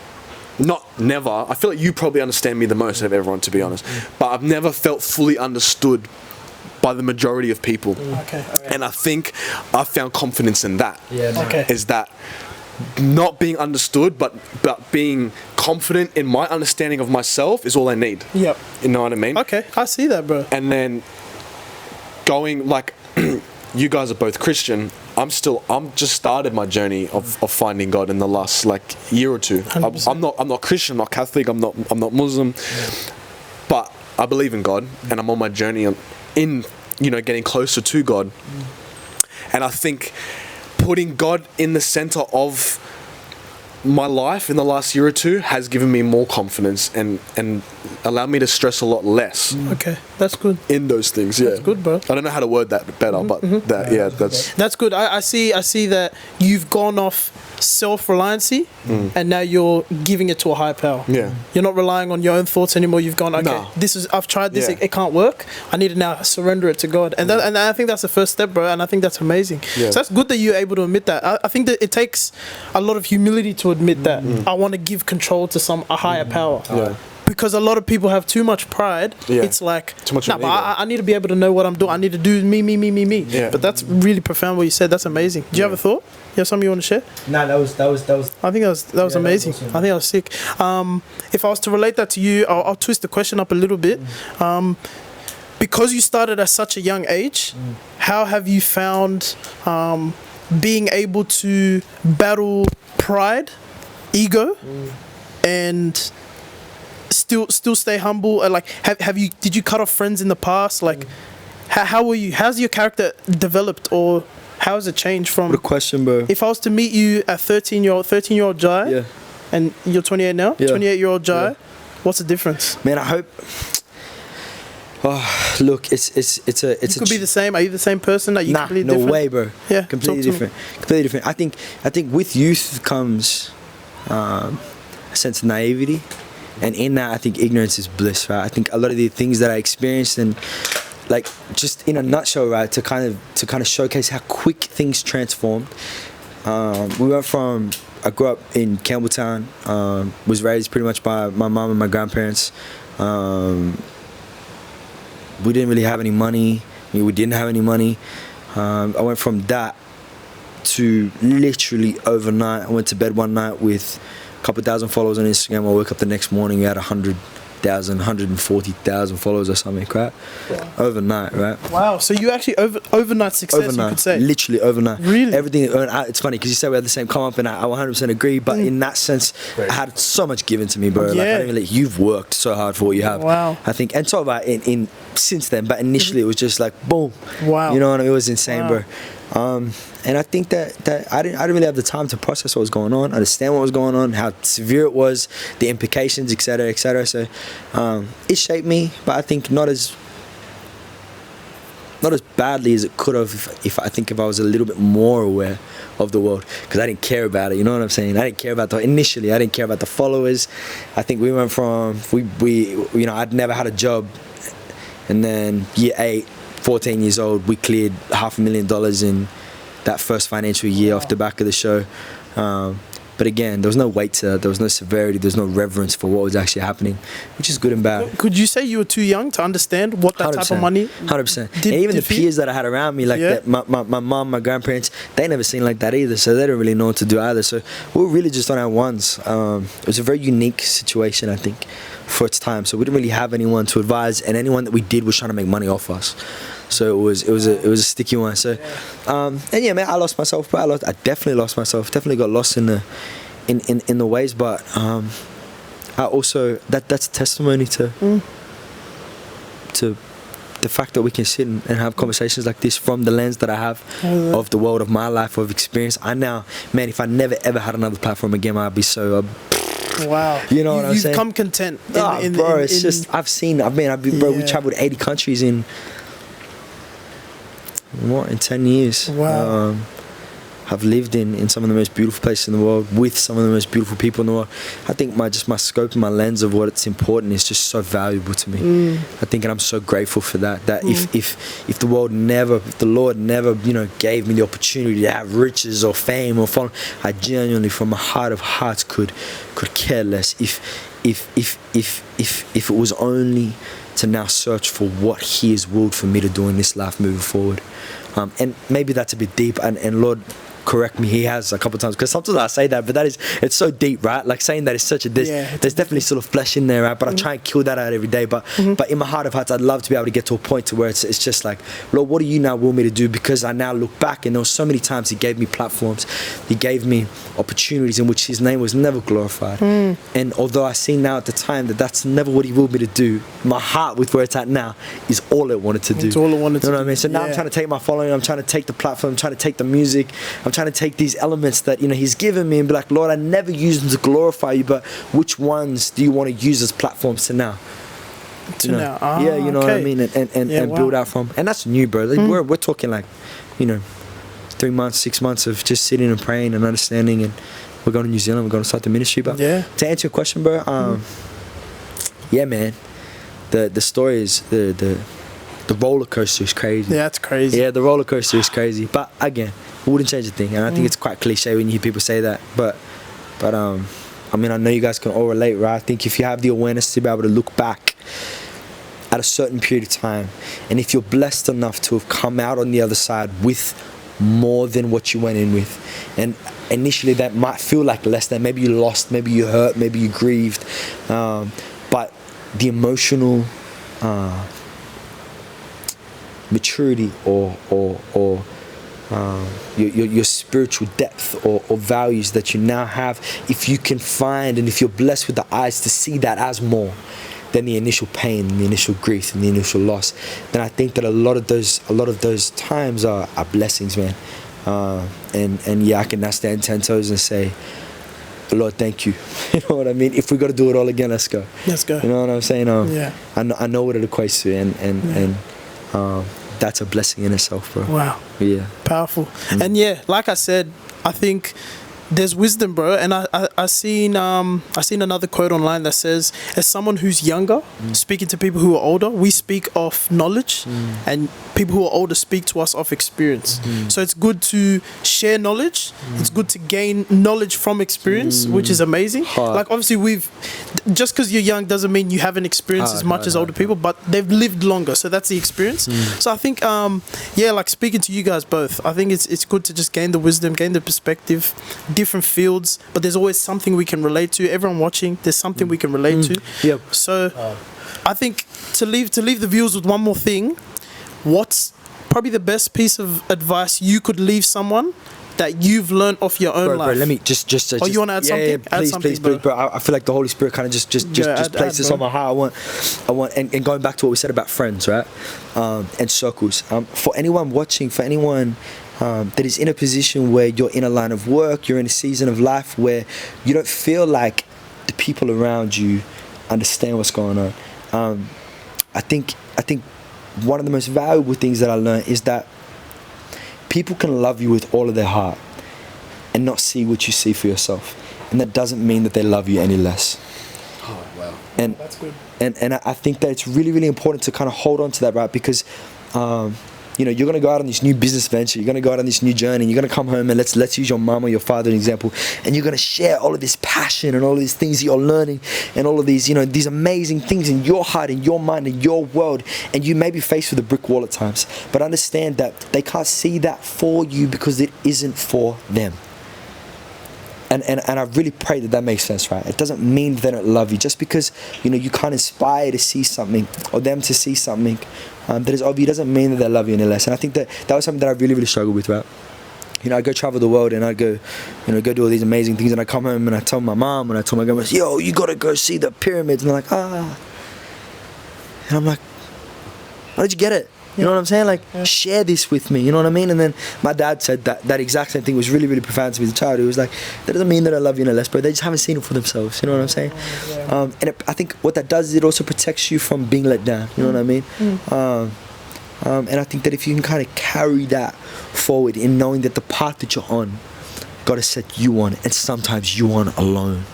I feel like you probably understand me the most out of everyone, to be honest, but I've never felt fully understood by the majority of people. Okay. And I think I found confidence in that. Okay. Is that not being understood, but being confident in my understanding of myself is all I need. Yep. You know what I mean? Okay, I see that, bro. And then going like, you guys are both Christian. I'm just started my journey of finding God in the last like year or two. I'm not Christian, I'm not Catholic, I'm not Muslim, but I believe in God and I'm on my journey in getting closer to God. And I think putting God in the center of my life in the last year or two has given me more confidence and allowed me to stress a lot less. Okay, that's good. In those things, yeah. That's good, bro. I don't know how to word that better, but that's good. I see that you've gone off self-reliancy and now you're giving it to a higher power. Yeah. You're not relying on your own thoughts anymore. You've gone, okay, No. I've tried this, Yeah. it can't work. I need to now surrender it to God. And and I think that's the first step, bro, and I think that's amazing. Yeah. So that's good that you're able to admit that. I think that it takes a lot of humility to admit that. I want to give control to a higher power. Yeah. Because a lot of people have too much pride. Yeah. It's like, Too much nah, of but an ego. I need to be able to know what I'm doing. I need to do me. Yeah. But that's really profound what you said. That's amazing. Do you have a thought? You have something you want to share? No, that was. I think that was amazing. awesome. I think that was sick. If I was to relate that to you, I'll twist the question up a little bit. Because you started at such a young age, how have you found being able to battle pride, ego, and still stay humble? Like, did you cut off friends in the past? Like, how were you? How's your character developed, or how has it changed from? What a question, bro. If I was to meet you at 13-year-old Jai, Yeah. and you're 28 now, Yeah. 28-year-old Jai, Yeah. what's the difference? Man, I hope. Oh, look, it's a. You could be the same. Are you the same person? Are you Nah, completely no different? way, bro. Yeah, completely talk to me. different. Completely different. I think with youth comes a sense of naivety, and in that, I think ignorance is bliss, right? I think a lot of the things that I experienced and like just in a nutshell, right, to kind of showcase how quick things transformed. We went from, I grew up in Campbelltown, was raised pretty much by my mom and my grandparents. We didn't really have any money. We didn't have any money. I went from that to literally overnight. I went to bed one night with a couple thousand followers on Instagram. I woke up the next morning, we had 140,000 followers or something, right? Wow. Overnight, right? Wow, so you actually overnight success, you could say? Literally overnight. Really? Everything, it's funny because you say we had the same come up, and I 100% agree, but in that sense, I had so much given to me, bro. Like, I don't even you've worked so hard for what you have. Wow. I think, and talk about in since then, but initially it was just like, boom. Wow. You know what I mean? It was insane, bro. And I think that I didn't really have the time to process what was going on, understand what was going on, how severe it was, the implications, etc., etc. So it shaped me, but I think not as badly as it could have if I was a little bit more aware of the world, because I didn't care about it. You know what I'm saying? I didn't care about initially I didn't care about the followers. I think we went from I'd never had a job, and then year 8, 14 years old, we cleared $500,000 in that first financial year off the back of the show. But again, there was no weight to that, there was no severity, there was no reverence for what was actually happening, which is good and bad. Could you say you were too young to understand what that 100%, type of money 100%. And even the peers that I had around me, like that, my mom, my grandparents, they never seen like that either, so they don't really know what to do either. So we were really just on our ones. It was a very unique situation, I think, for its time. So we didn't really have anyone to advise, and anyone that we did was trying to make money off us. So it was a sticky one. So and yeah, man, I lost myself, but I definitely lost myself. Definitely got lost in the ways. But I also that's a testimony to the fact that we can sit and have conversations like this from the lens that I have of the world, of my life, of experience. I now, man, if I never ever had another platform again, I'd be so. Wow. You know what I'm saying? You've come content. Bro, it's just I've been, bro. We traveled 80 countries in 10 years. Wow. I've lived in some of the most beautiful places in the world with some of the most beautiful people in the world. I think my scope and my lens of what's important is just so valuable to me. I think, and I'm so grateful for that. That if the Lord never, gave me the opportunity to have riches or fame or fun, I genuinely, from my heart of hearts, could care less. If it was only to now search for what He has willed for me to do in this life moving forward. And maybe that's a bit deep, and Lord, correct me, He has a couple of times, because sometimes I say that, but it's so deep, right? Like saying that is such there's definitely sort of flesh in there, right? But I try and kill that out every day. But in my heart of hearts, I'd love to be able to get to a point to where it's just like, Lord, what do you now will me to do? Because I now look back, and there were so many times He gave me platforms, He gave me opportunities in which His name was never glorified. And although I see now at the time that that's never what He willed me to do, my heart with where it's at now is all it wanted to do. It's all it wanted to do. You know what I mean? So now I'm trying to take my following, I'm trying to take the platform, I'm trying to take the music, I'm trying to take these elements that He's given me and be like, Lord, I never used them to glorify you, but which ones do you want to use as platforms to now? Now. Yeah, you know what I mean, and build out from. And that's new, bro. Like, we're talking like, 3 months, 6 months of just sitting and praying and understanding, and we're going to New Zealand, we're going to start the ministry. But to answer your question, bro, yeah, man, the story is the roller coaster is crazy. Yeah, it's crazy. Yeah, the roller coaster is crazy. But again, I wouldn't change a thing, and I think it's quite cliche when you hear people say that. But I mean, I know you guys can all relate, right? I think if you have the awareness to be able to look back at a certain period of time, and if you're blessed enough to have come out on the other side with more than what you went in with, and initially that might feel like less than, maybe you lost, maybe you hurt, maybe you grieved, but the emotional maturity or your spiritual depth or values that you now have, if you can find, and if you're blessed with the eyes to see that as more than the initial pain, the initial grief, and the initial loss, then I think that a lot of those times are blessings, man. And yeah, I can now stand 10 toes and say, Lord, thank you. You know what I mean? If we got to do it all again, let's go. Let's go. You know what I'm saying? I know what it equates to, and that's a blessing in itself, bro. Wow. Yeah. Powerful. And yeah, like I said, I think there's wisdom, bro. And I seen another quote online that says, as someone who's younger, speaking to people who are older, we speak of knowledge, and people who are older speak to us of experience. So it's good to share knowledge. It's good to gain knowledge from experience, which is amazing. Like obviously just because you're young doesn't mean you haven't experienced as much as older people, but they've lived longer, so that's the experience. So I think like speaking to you guys both, I think it's good to just gain the wisdom, gain the perspective, different fields, but there's always something we can relate to. Everyone watching, there's something we can relate to. Yep. So I think to leave the viewers with one more thing, what's probably the best piece of advice you could leave someone that you've learned off your own life? Bro, let me just you want to add something? Yeah, please, bro. I feel like the Holy Spirit kind of just placed this on my heart. I want, and going back to what we said about friends, right? And circles. For anyone watching, for anyone that is in a position where you're in a line of work, you're in a season of life where you don't feel like the people around you understand what's going on. I think one of the most valuable things that I learned is that people can love you with all of their heart and not see what you see for yourself, and that doesn't mean that they love you any less. Oh wow! And that's good. And I think that it's really, really important to kind of hold on to that, right? Because you're going to go out on this new business venture, you're going to go out on this new journey, you're going to come home, and let's use your mom or your father as an example, and you're going to share all of this passion and all of these things that you're learning and all of these, these amazing things in your heart, in your mind, in your world, and you may be faced with a brick wall at times, but understand that they can't see that for you because it isn't for them. And I really pray that makes sense, right? It doesn't mean they don't love you. Just because, you can't inspire to see something or them to see something that is of you doesn't mean that they love you any less. And I think that was something that I really, really struggled with, right? I go travel the world and I go, go do all these amazing things, and I come home and I tell my mom and I tell my grandma, yo, you gotta go see the pyramids. And they're like, And I'm like, how did you get it? You know what I'm saying? Like, share this with me. You know what I mean? And then my dad said that exact same thing was really, really profound to me as a child. He was like, that doesn't mean that I love you any less, bro. They just haven't seen it for themselves. You know what I'm saying? I think what that does is it also protects you from being let down. You know what I mean? And I think that if you can kind of carry that forward in knowing that the path that you're on, God has set you on, and sometimes you on alone.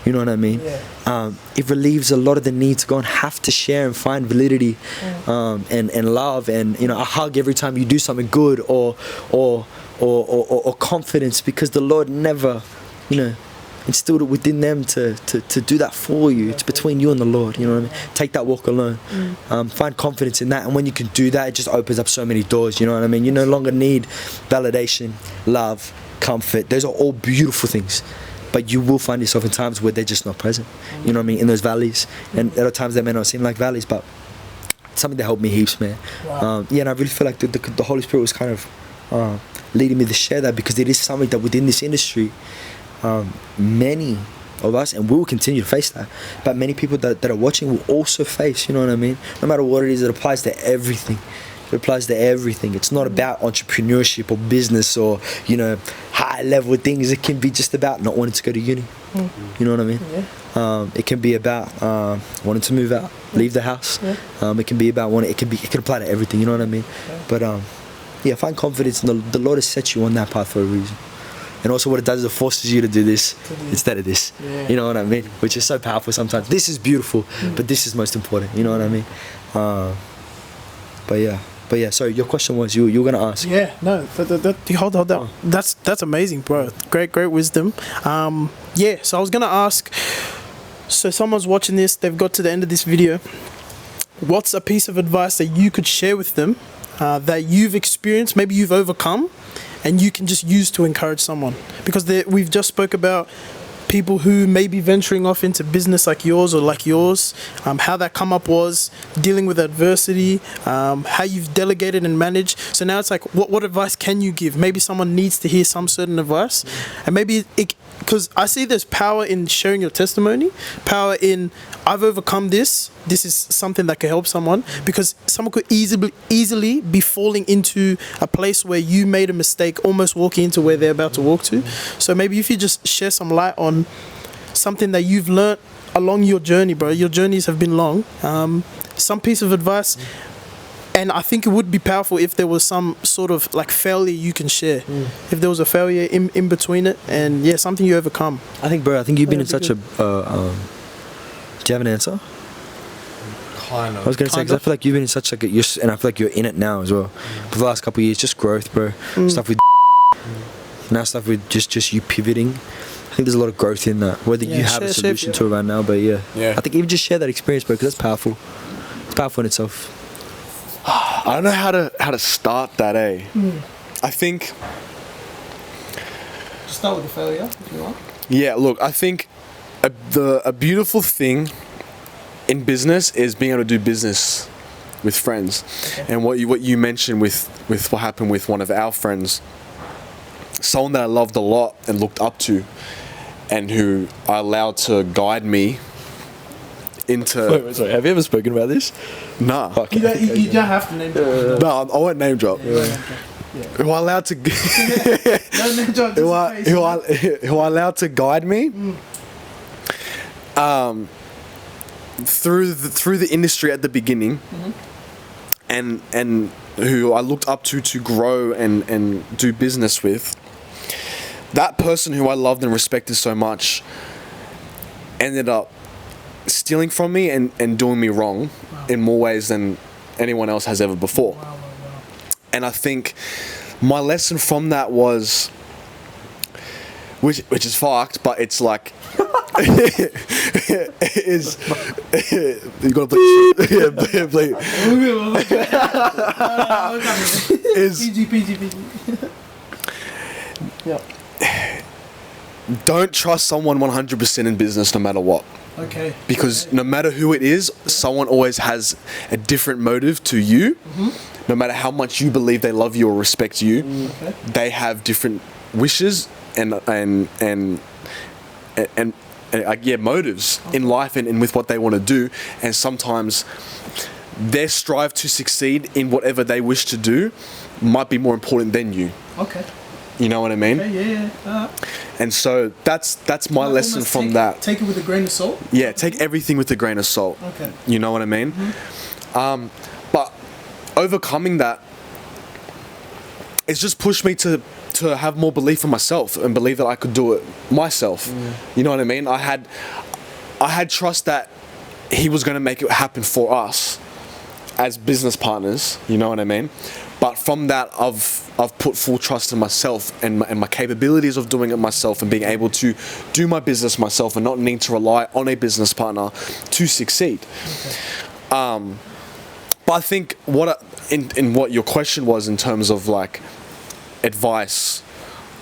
You know what I mean? It relieves a lot of the need to go and have to share and find validity and love and a hug every time you do something good or confidence, because the Lord never instilled it within them to do that for you. It's between you and the Lord. You know what I mean? Take that walk alone. Find confidence in that, and when you can do that, it just opens up so many doors. You know what I mean? You no longer need validation, love, comfort. Those are all beautiful things. But you will find yourself in times where they're just not present. You know what I mean? In those valleys. And there are times that may not seem like valleys, but it's something that helped me heaps, man. Wow. And I really feel like the Holy Spirit was kind of leading me to share that, because it is something that within this industry, many of us, and we will continue to face that, but many people that are watching will also face, you know what I mean? No matter what it is, it applies to everything. It applies to everything. It's not about entrepreneurship or business or, high level things. It can be just about not wanting to go to uni. You know what I mean? Yeah. It can be about wanting to move out, leave the house. It can be about it can apply to everything. You know what I mean? But find confidence in the Lord has set you on that path for a reason. And also what it does is it forces you to do this instead of this. You know what I mean? Which is so powerful sometimes. This is beautiful, but this is most important. You know what I mean? But yeah, sorry, your question was you were gonna ask. Yeah, no, hold on. That's amazing, bro. Great wisdom. So I was gonna ask. So someone's watching this, they've got to the end of this video. What's a piece of advice that you could share with them that you've experienced, maybe you've overcome, and you can just use to encourage someone? Because we've just spoke about people who may be venturing off into business like yours, how that come up was, dealing with adversity, how you've delegated and managed. So now it's like, what advice can you give? Maybe someone needs to hear some certain advice, and maybe because I see there's power in sharing your testimony, power in, I've overcome this is something that could help someone, because someone could easily be falling into a place where you made a mistake, almost walking into where they're about to walk to. So maybe if you just share some light on something that you've learned along your journey, bro. Your journeys have been long. Some piece of advice, And I think it would be powerful if there was some sort of like failure you can share. If there was a failure in between it, and yeah, something you overcome. I think, bro, you've been in such a. Do you have an answer? Kind I was gonna say, because I feel like you've been in such like and I feel like you're in it now as well. For the last couple of years, just growth, bro. Stuff with now, stuff with just you pivoting. I think there's a lot of growth in that. Whether you have a solution to it right now, but yeah. I think even just share that experience, bro, because that's powerful. It's powerful in itself. I don't know how to start that, eh? I think. Just start with the failure, if you want. Yeah, look, I think a beautiful thing in business is being able to do business with friends. Okay. And what you mentioned with what happened with one of our friends, someone that I loved a lot and looked up to, and who I allowed to guide me into. Wait, sorry. Have you ever spoken about this? Nah. Okay. You don't have to name drop. No, I won't name drop. Who I allowed to. Who I allowed to guide me. Through the industry at the beginning, and who I looked up to grow and do business with. That person who I loved and respected so much ended up stealing from me and doing me wrong in more ways than anyone else has ever before. And I think my lesson from that was, which is fucked, but it's like is you gotta play is PG. Yeah. Don't trust someone 100% in business, no matter what. Okay. Because no matter who it is, someone always has a different motive to you. No matter how much you believe they love you or respect you, they have different wishes and motives in life and with what they want to do. And sometimes their strive to succeed in whatever they wish to do might be more important than you. Okay. You know what I mean? Okay, yeah. And so that's my lesson from that. Take it with a grain of salt? Yeah, take everything with a grain of salt. Okay. You know what I mean? But overcoming that, it's just pushed me to have more belief in myself and believe that I could do it myself. You know what I mean? I had trust that he was going to make it happen for us as business partners. You know what I mean? But from that, I've put full trust in myself and my capabilities of doing it myself and being able to do my business myself and not needing to rely on a business partner to succeed. Okay. But I think in what your question was in terms of like advice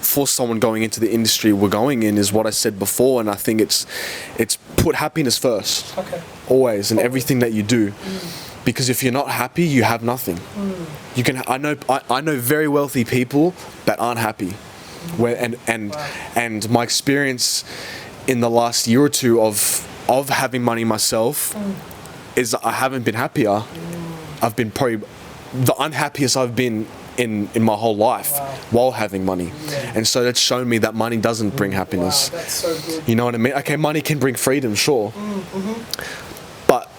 for someone going into the industry we're going in is what I said before, and I think it's put happiness first. Okay. Always in everything that you do. Because if you're not happy, you have nothing. You can. I know very wealthy people that aren't happy, and my experience in the last year or two of having money myself is I haven't been happier. I've been probably the unhappiest I've been in my whole life while having money, and so that's shown me that money doesn't bring happiness. Wow, that's so good. You know what I mean? Okay, money can bring freedom, sure, but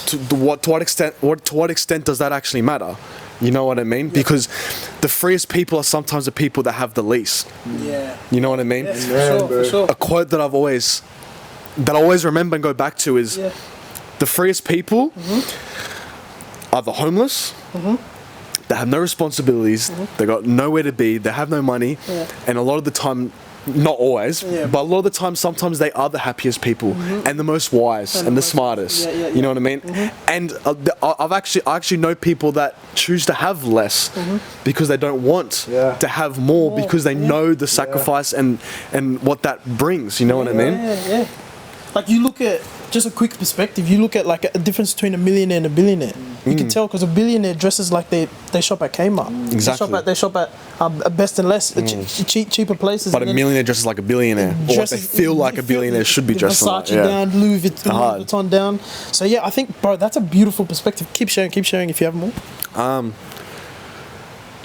to what extent does that actually matter? You know what I mean? Because the freest people are sometimes the people that have the least. Yeah. You know what I mean? Yes, for sure. A quote that I always remember and go back to is, the freest people are the homeless. They have no responsibilities. They got nowhere to be. They have no money, and a lot of the time, not always, but a lot of the time, sometimes they are the happiest people and the most wise and the smartest. You know what I mean? And I actually know people that choose to have less because they don't want to have more because they know the sacrifice and what that brings. You know what I mean? Like you look at just a quick perspective. You look at like a difference between a millionaire and a billionaire. You can tell because a billionaire dresses like they shop at Kmart. Exactly. They shop at Best and Less, cheaper places. But a millionaire dresses like a billionaire, or what they feel like a billionaire should be dressing like. Versace down, Louis Vuitton down. So yeah, I think, bro, that's a beautiful perspective. Keep sharing if you have more.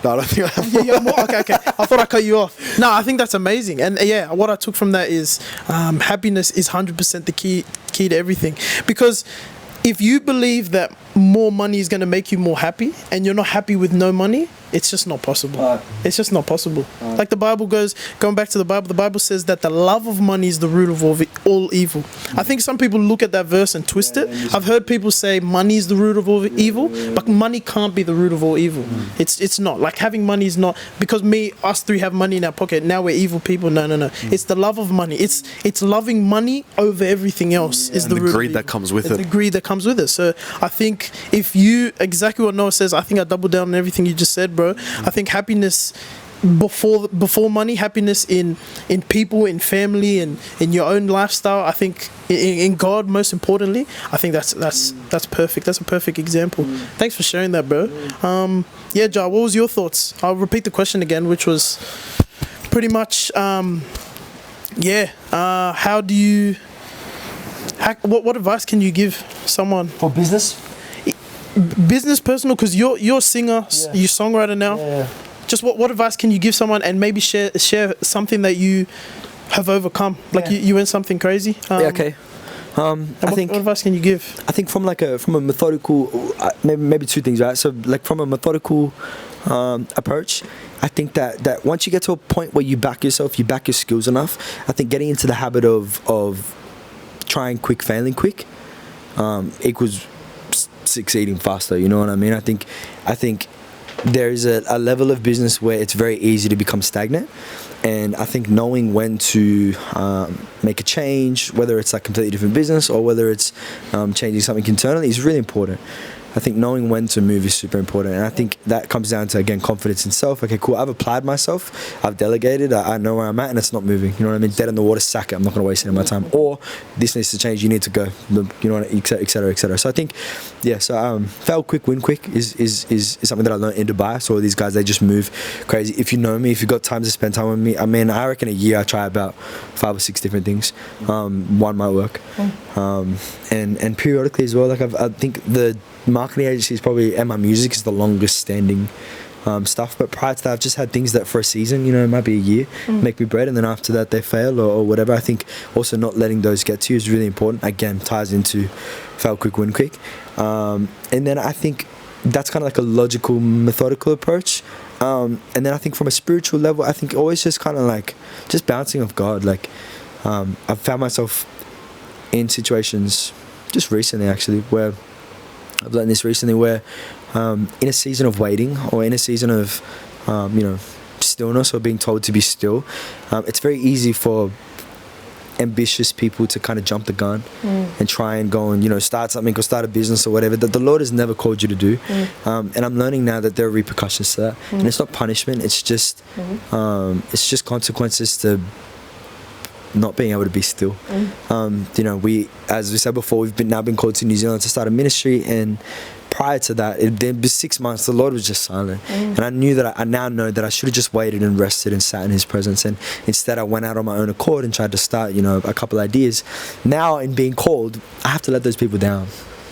No, I don't think I have more. Okay. I thought I cut you off. No, I think that's amazing. And what I took from that is happiness is 100% the key to everything. Because if you believe that more money is going to make you more happy, and you're not happy with no money, it's just not possible. It's just not possible. Like the Bible going back to the Bible says that the love of money is the root of all evil. I think some people look at that verse and twist it. I've heard people say money is the root of all evil, but money can't be the root of all evil. It's not. Like having money is not, because us three have money in our pocket, now we're evil people. No. It's the love of money. It's loving money over everything else is the root of greed evil. that comes with it. The greed that comes with it. So I think if you, exactly what Noah says, I think I double down on everything you just said, bro. I think happiness before money, happiness in people, in family, and in your own lifestyle. I think in God, most importantly. I think that's perfect. That's a perfect example. Thanks for sharing that, bro. Yeah, Jai, what was your thoughts? I'll repeat the question again, which was pretty much what advice can you give someone For business? business, personal, because you're a singer, you're a songwriter now. Just what advice can you give someone, and maybe share something that you have overcome, like you went something crazy. Okay. I think what advice can you give? I think from a methodical, maybe two things, right? So like from a methodical approach, I think that once you get to a point where you back yourself, you back your skills enough, I think getting into the habit of trying quick, failing quick, equals succeeding faster. You know what I mean? I think there is a level of business where it's very easy to become stagnant, and I think knowing when to make a change, whether it's like completely different business or whether it's changing something internally, is really important. I think knowing when to move is super important, and I think that comes down to, again, confidence in self. Okay, cool, I've applied myself, I've delegated, I know where I'm at, and it's not moving. You know what I mean? Dead in the water, sack it. I'm not going to waste any of my time. Or this needs to change. You need to go. You know what? Et cetera. So I think, fail quick, win quick is something that I learned in Dubai. So these guys, they just move crazy. If you know me, if you've got time to spend time with me, I mean, I reckon a year I try about 5 or 6 different things. One might work, and periodically as well. Like I think the marketing agency is probably, and my music is the longest standing stuff, but prior to that I've just had things that for a season, it might be a year, make me bread, and then after that they fail or whatever. I think also not letting those get to you is really important. Again, ties into fail quick, win quick, and then I think that's kind of like a logical, methodical approach, and then I think from a spiritual level, I think always just kind of like just bouncing off God. Like I've found myself in situations just recently, actually, where I've learned this recently, where in a season of waiting, or in a season of stillness, or being told to be still, it's very easy for ambitious people to kind of jump the gun and try and go and start something or start a business or whatever that the Lord has never called you to do. And I'm learning now that there are repercussions to that, and it's not punishment. It's just consequences to not being able to be still. We, as we said before, we've now been called to New Zealand to start a ministry, and prior to that, it'd be 6 months, the Lord was just silent. And I knew that I now know that I should have just waited and rested and sat in His presence, and instead I went out on my own accord and tried to start a couple ideas. Now in being called, I have to let those people down.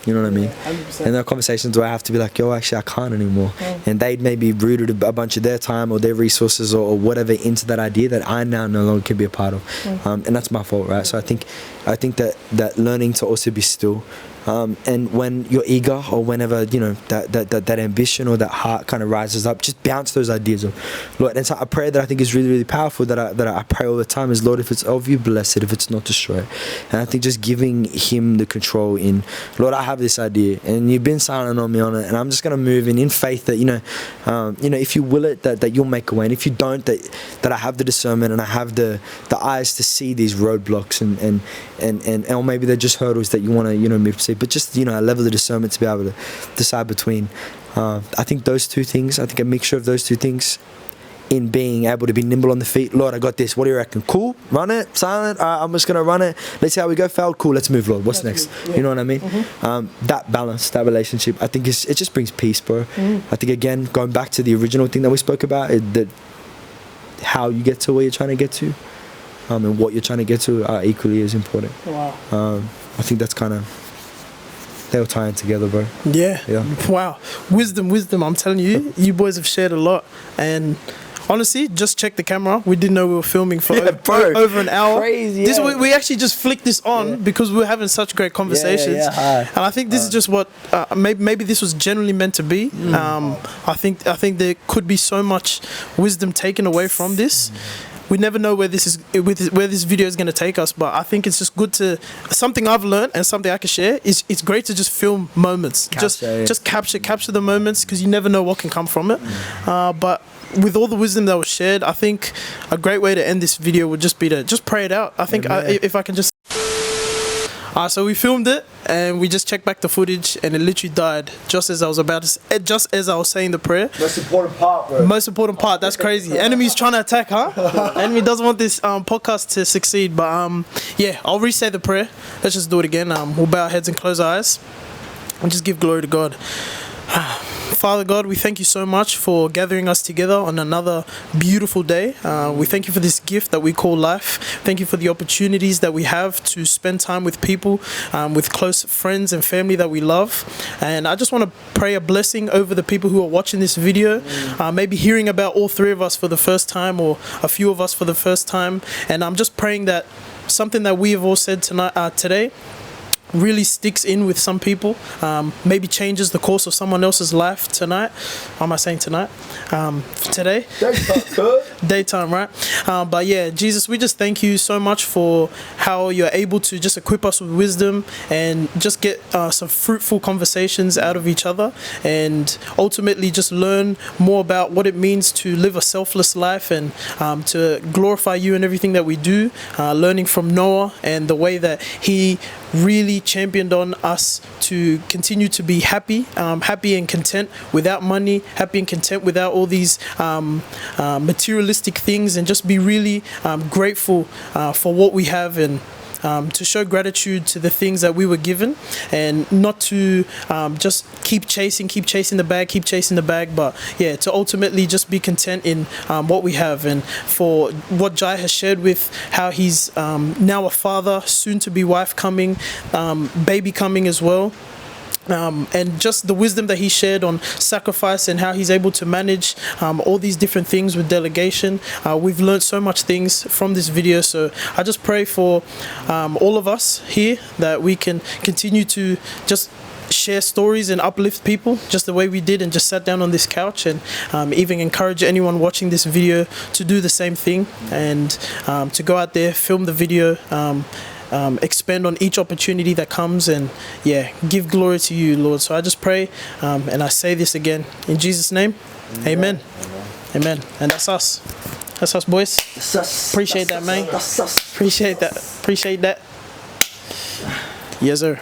You know what I mean? 100%. And there are conversations where I have to be like, yo, actually I can't anymore. And they'd maybe rooted a bunch of their time or their resources or whatever into that idea that I now no longer can be a part of. And that's my fault, right? So I think that learning to also be still, and when you're eager, or whenever that ambition or that heart kind of rises up, just bounce those ideas of Lord. And so a prayer that I think is really, really powerful, that I pray all the time, is, Lord, if it's of you, bless it. If it's not, destroy it. And I think just giving Him the control in, Lord, I have this idea, and you've been silent on me on it, and I'm just going to move in faith that if you will it, that you'll make a way, and if you don't, that I have the discernment and I have the eyes to see these roadblocks and or maybe they're just hurdles that you want to move to see, but just a level of discernment to be able to decide between. I think those two things, I think a mixture of those two things, in being able to be nimble on the feet. Lord, I got this. What do you reckon? Cool. Run it. Silent. I'm just gonna run it. Let's see how we go. Failed. Cool. Let's move, Lord. What's next? You know what I mean? That balance, that relationship, I think it just brings peace, bro. I think, again, going back to the original thing that we spoke about, that how you get to where you're trying to get to, and what you're trying to get to are equally as important. Wow. I think that's kind of, they'll tie in together, bro. Yeah. Wow. Wisdom. I'm telling you, you boys have shared a lot, and honestly, just check the camera. We didn't know we were filming for bro. over an hour. Crazy, This yeah. we actually just flicked this on because we were having such great conversations. And I think this is just what maybe this was generally meant to be. I think there could be so much wisdom taken away from this. We never know where this video is going to take us, but I think it's just good to something I've learned and something I can share is it's great to just film moments, just capture the moments, because you never know what can come from it. But with all the wisdom that was shared, I think a great way to end this video would just be to just pray it out. I think if I can just. So we filmed it and we just checked back the footage and it literally died just as I was saying the prayer. Most important part, bro. Most important part. That's crazy. Enemy's trying to attack, huh? Enemy doesn't want this podcast to succeed. But yeah, I'll re-say the prayer. Let's just do it again. We'll bow our heads and close our eyes and just give glory to God. Father God, we thank you so much for gathering us together on another beautiful day. We thank you for this gift that we call life. Thank you for the opportunities that we have to spend time with people, with close friends and family that we love. And I just want to pray a blessing over the people who are watching this video, maybe hearing about all three of us for the first time or a few of us for the first time. And I'm just praying that something that we have all said today really sticks in with some people, maybe changes the course of someone else's life tonight. Why am I saying tonight? Today? Daytime, right? But yeah, Jesus, we just thank you so much for how you're able to just equip us with wisdom and just get some fruitful conversations out of each other, and ultimately just learn more about what it means to live a selfless life and to glorify you in everything that we do, learning from Noah and the way that he really championed on us to continue to be happy and content without money, happy and content without all these materialistic things, and just be really grateful for what we have, and to show gratitude to the things that we were given, and not to just keep chasing the bag, but yeah, to ultimately just be content in what we have. And for what Jai has shared with how he's now a father, soon to be wife coming, baby coming as well. And just the wisdom that he shared on sacrifice and how he's able to manage all these different things with delegation. We've learned so much things from this video, so I just pray for all of us here that we can continue to just share stories and uplift people just the way we did and just sat down on this couch, and even encourage anyone watching this video to do the same thing, and to go out there, film the video, expand on each opportunity that comes, and yeah, give glory to you, Lord. So I just pray, and I say this again in Jesus' name. Amen. Amen. And that's us, boys. Appreciate that, man. Appreciate that. Yes, sir.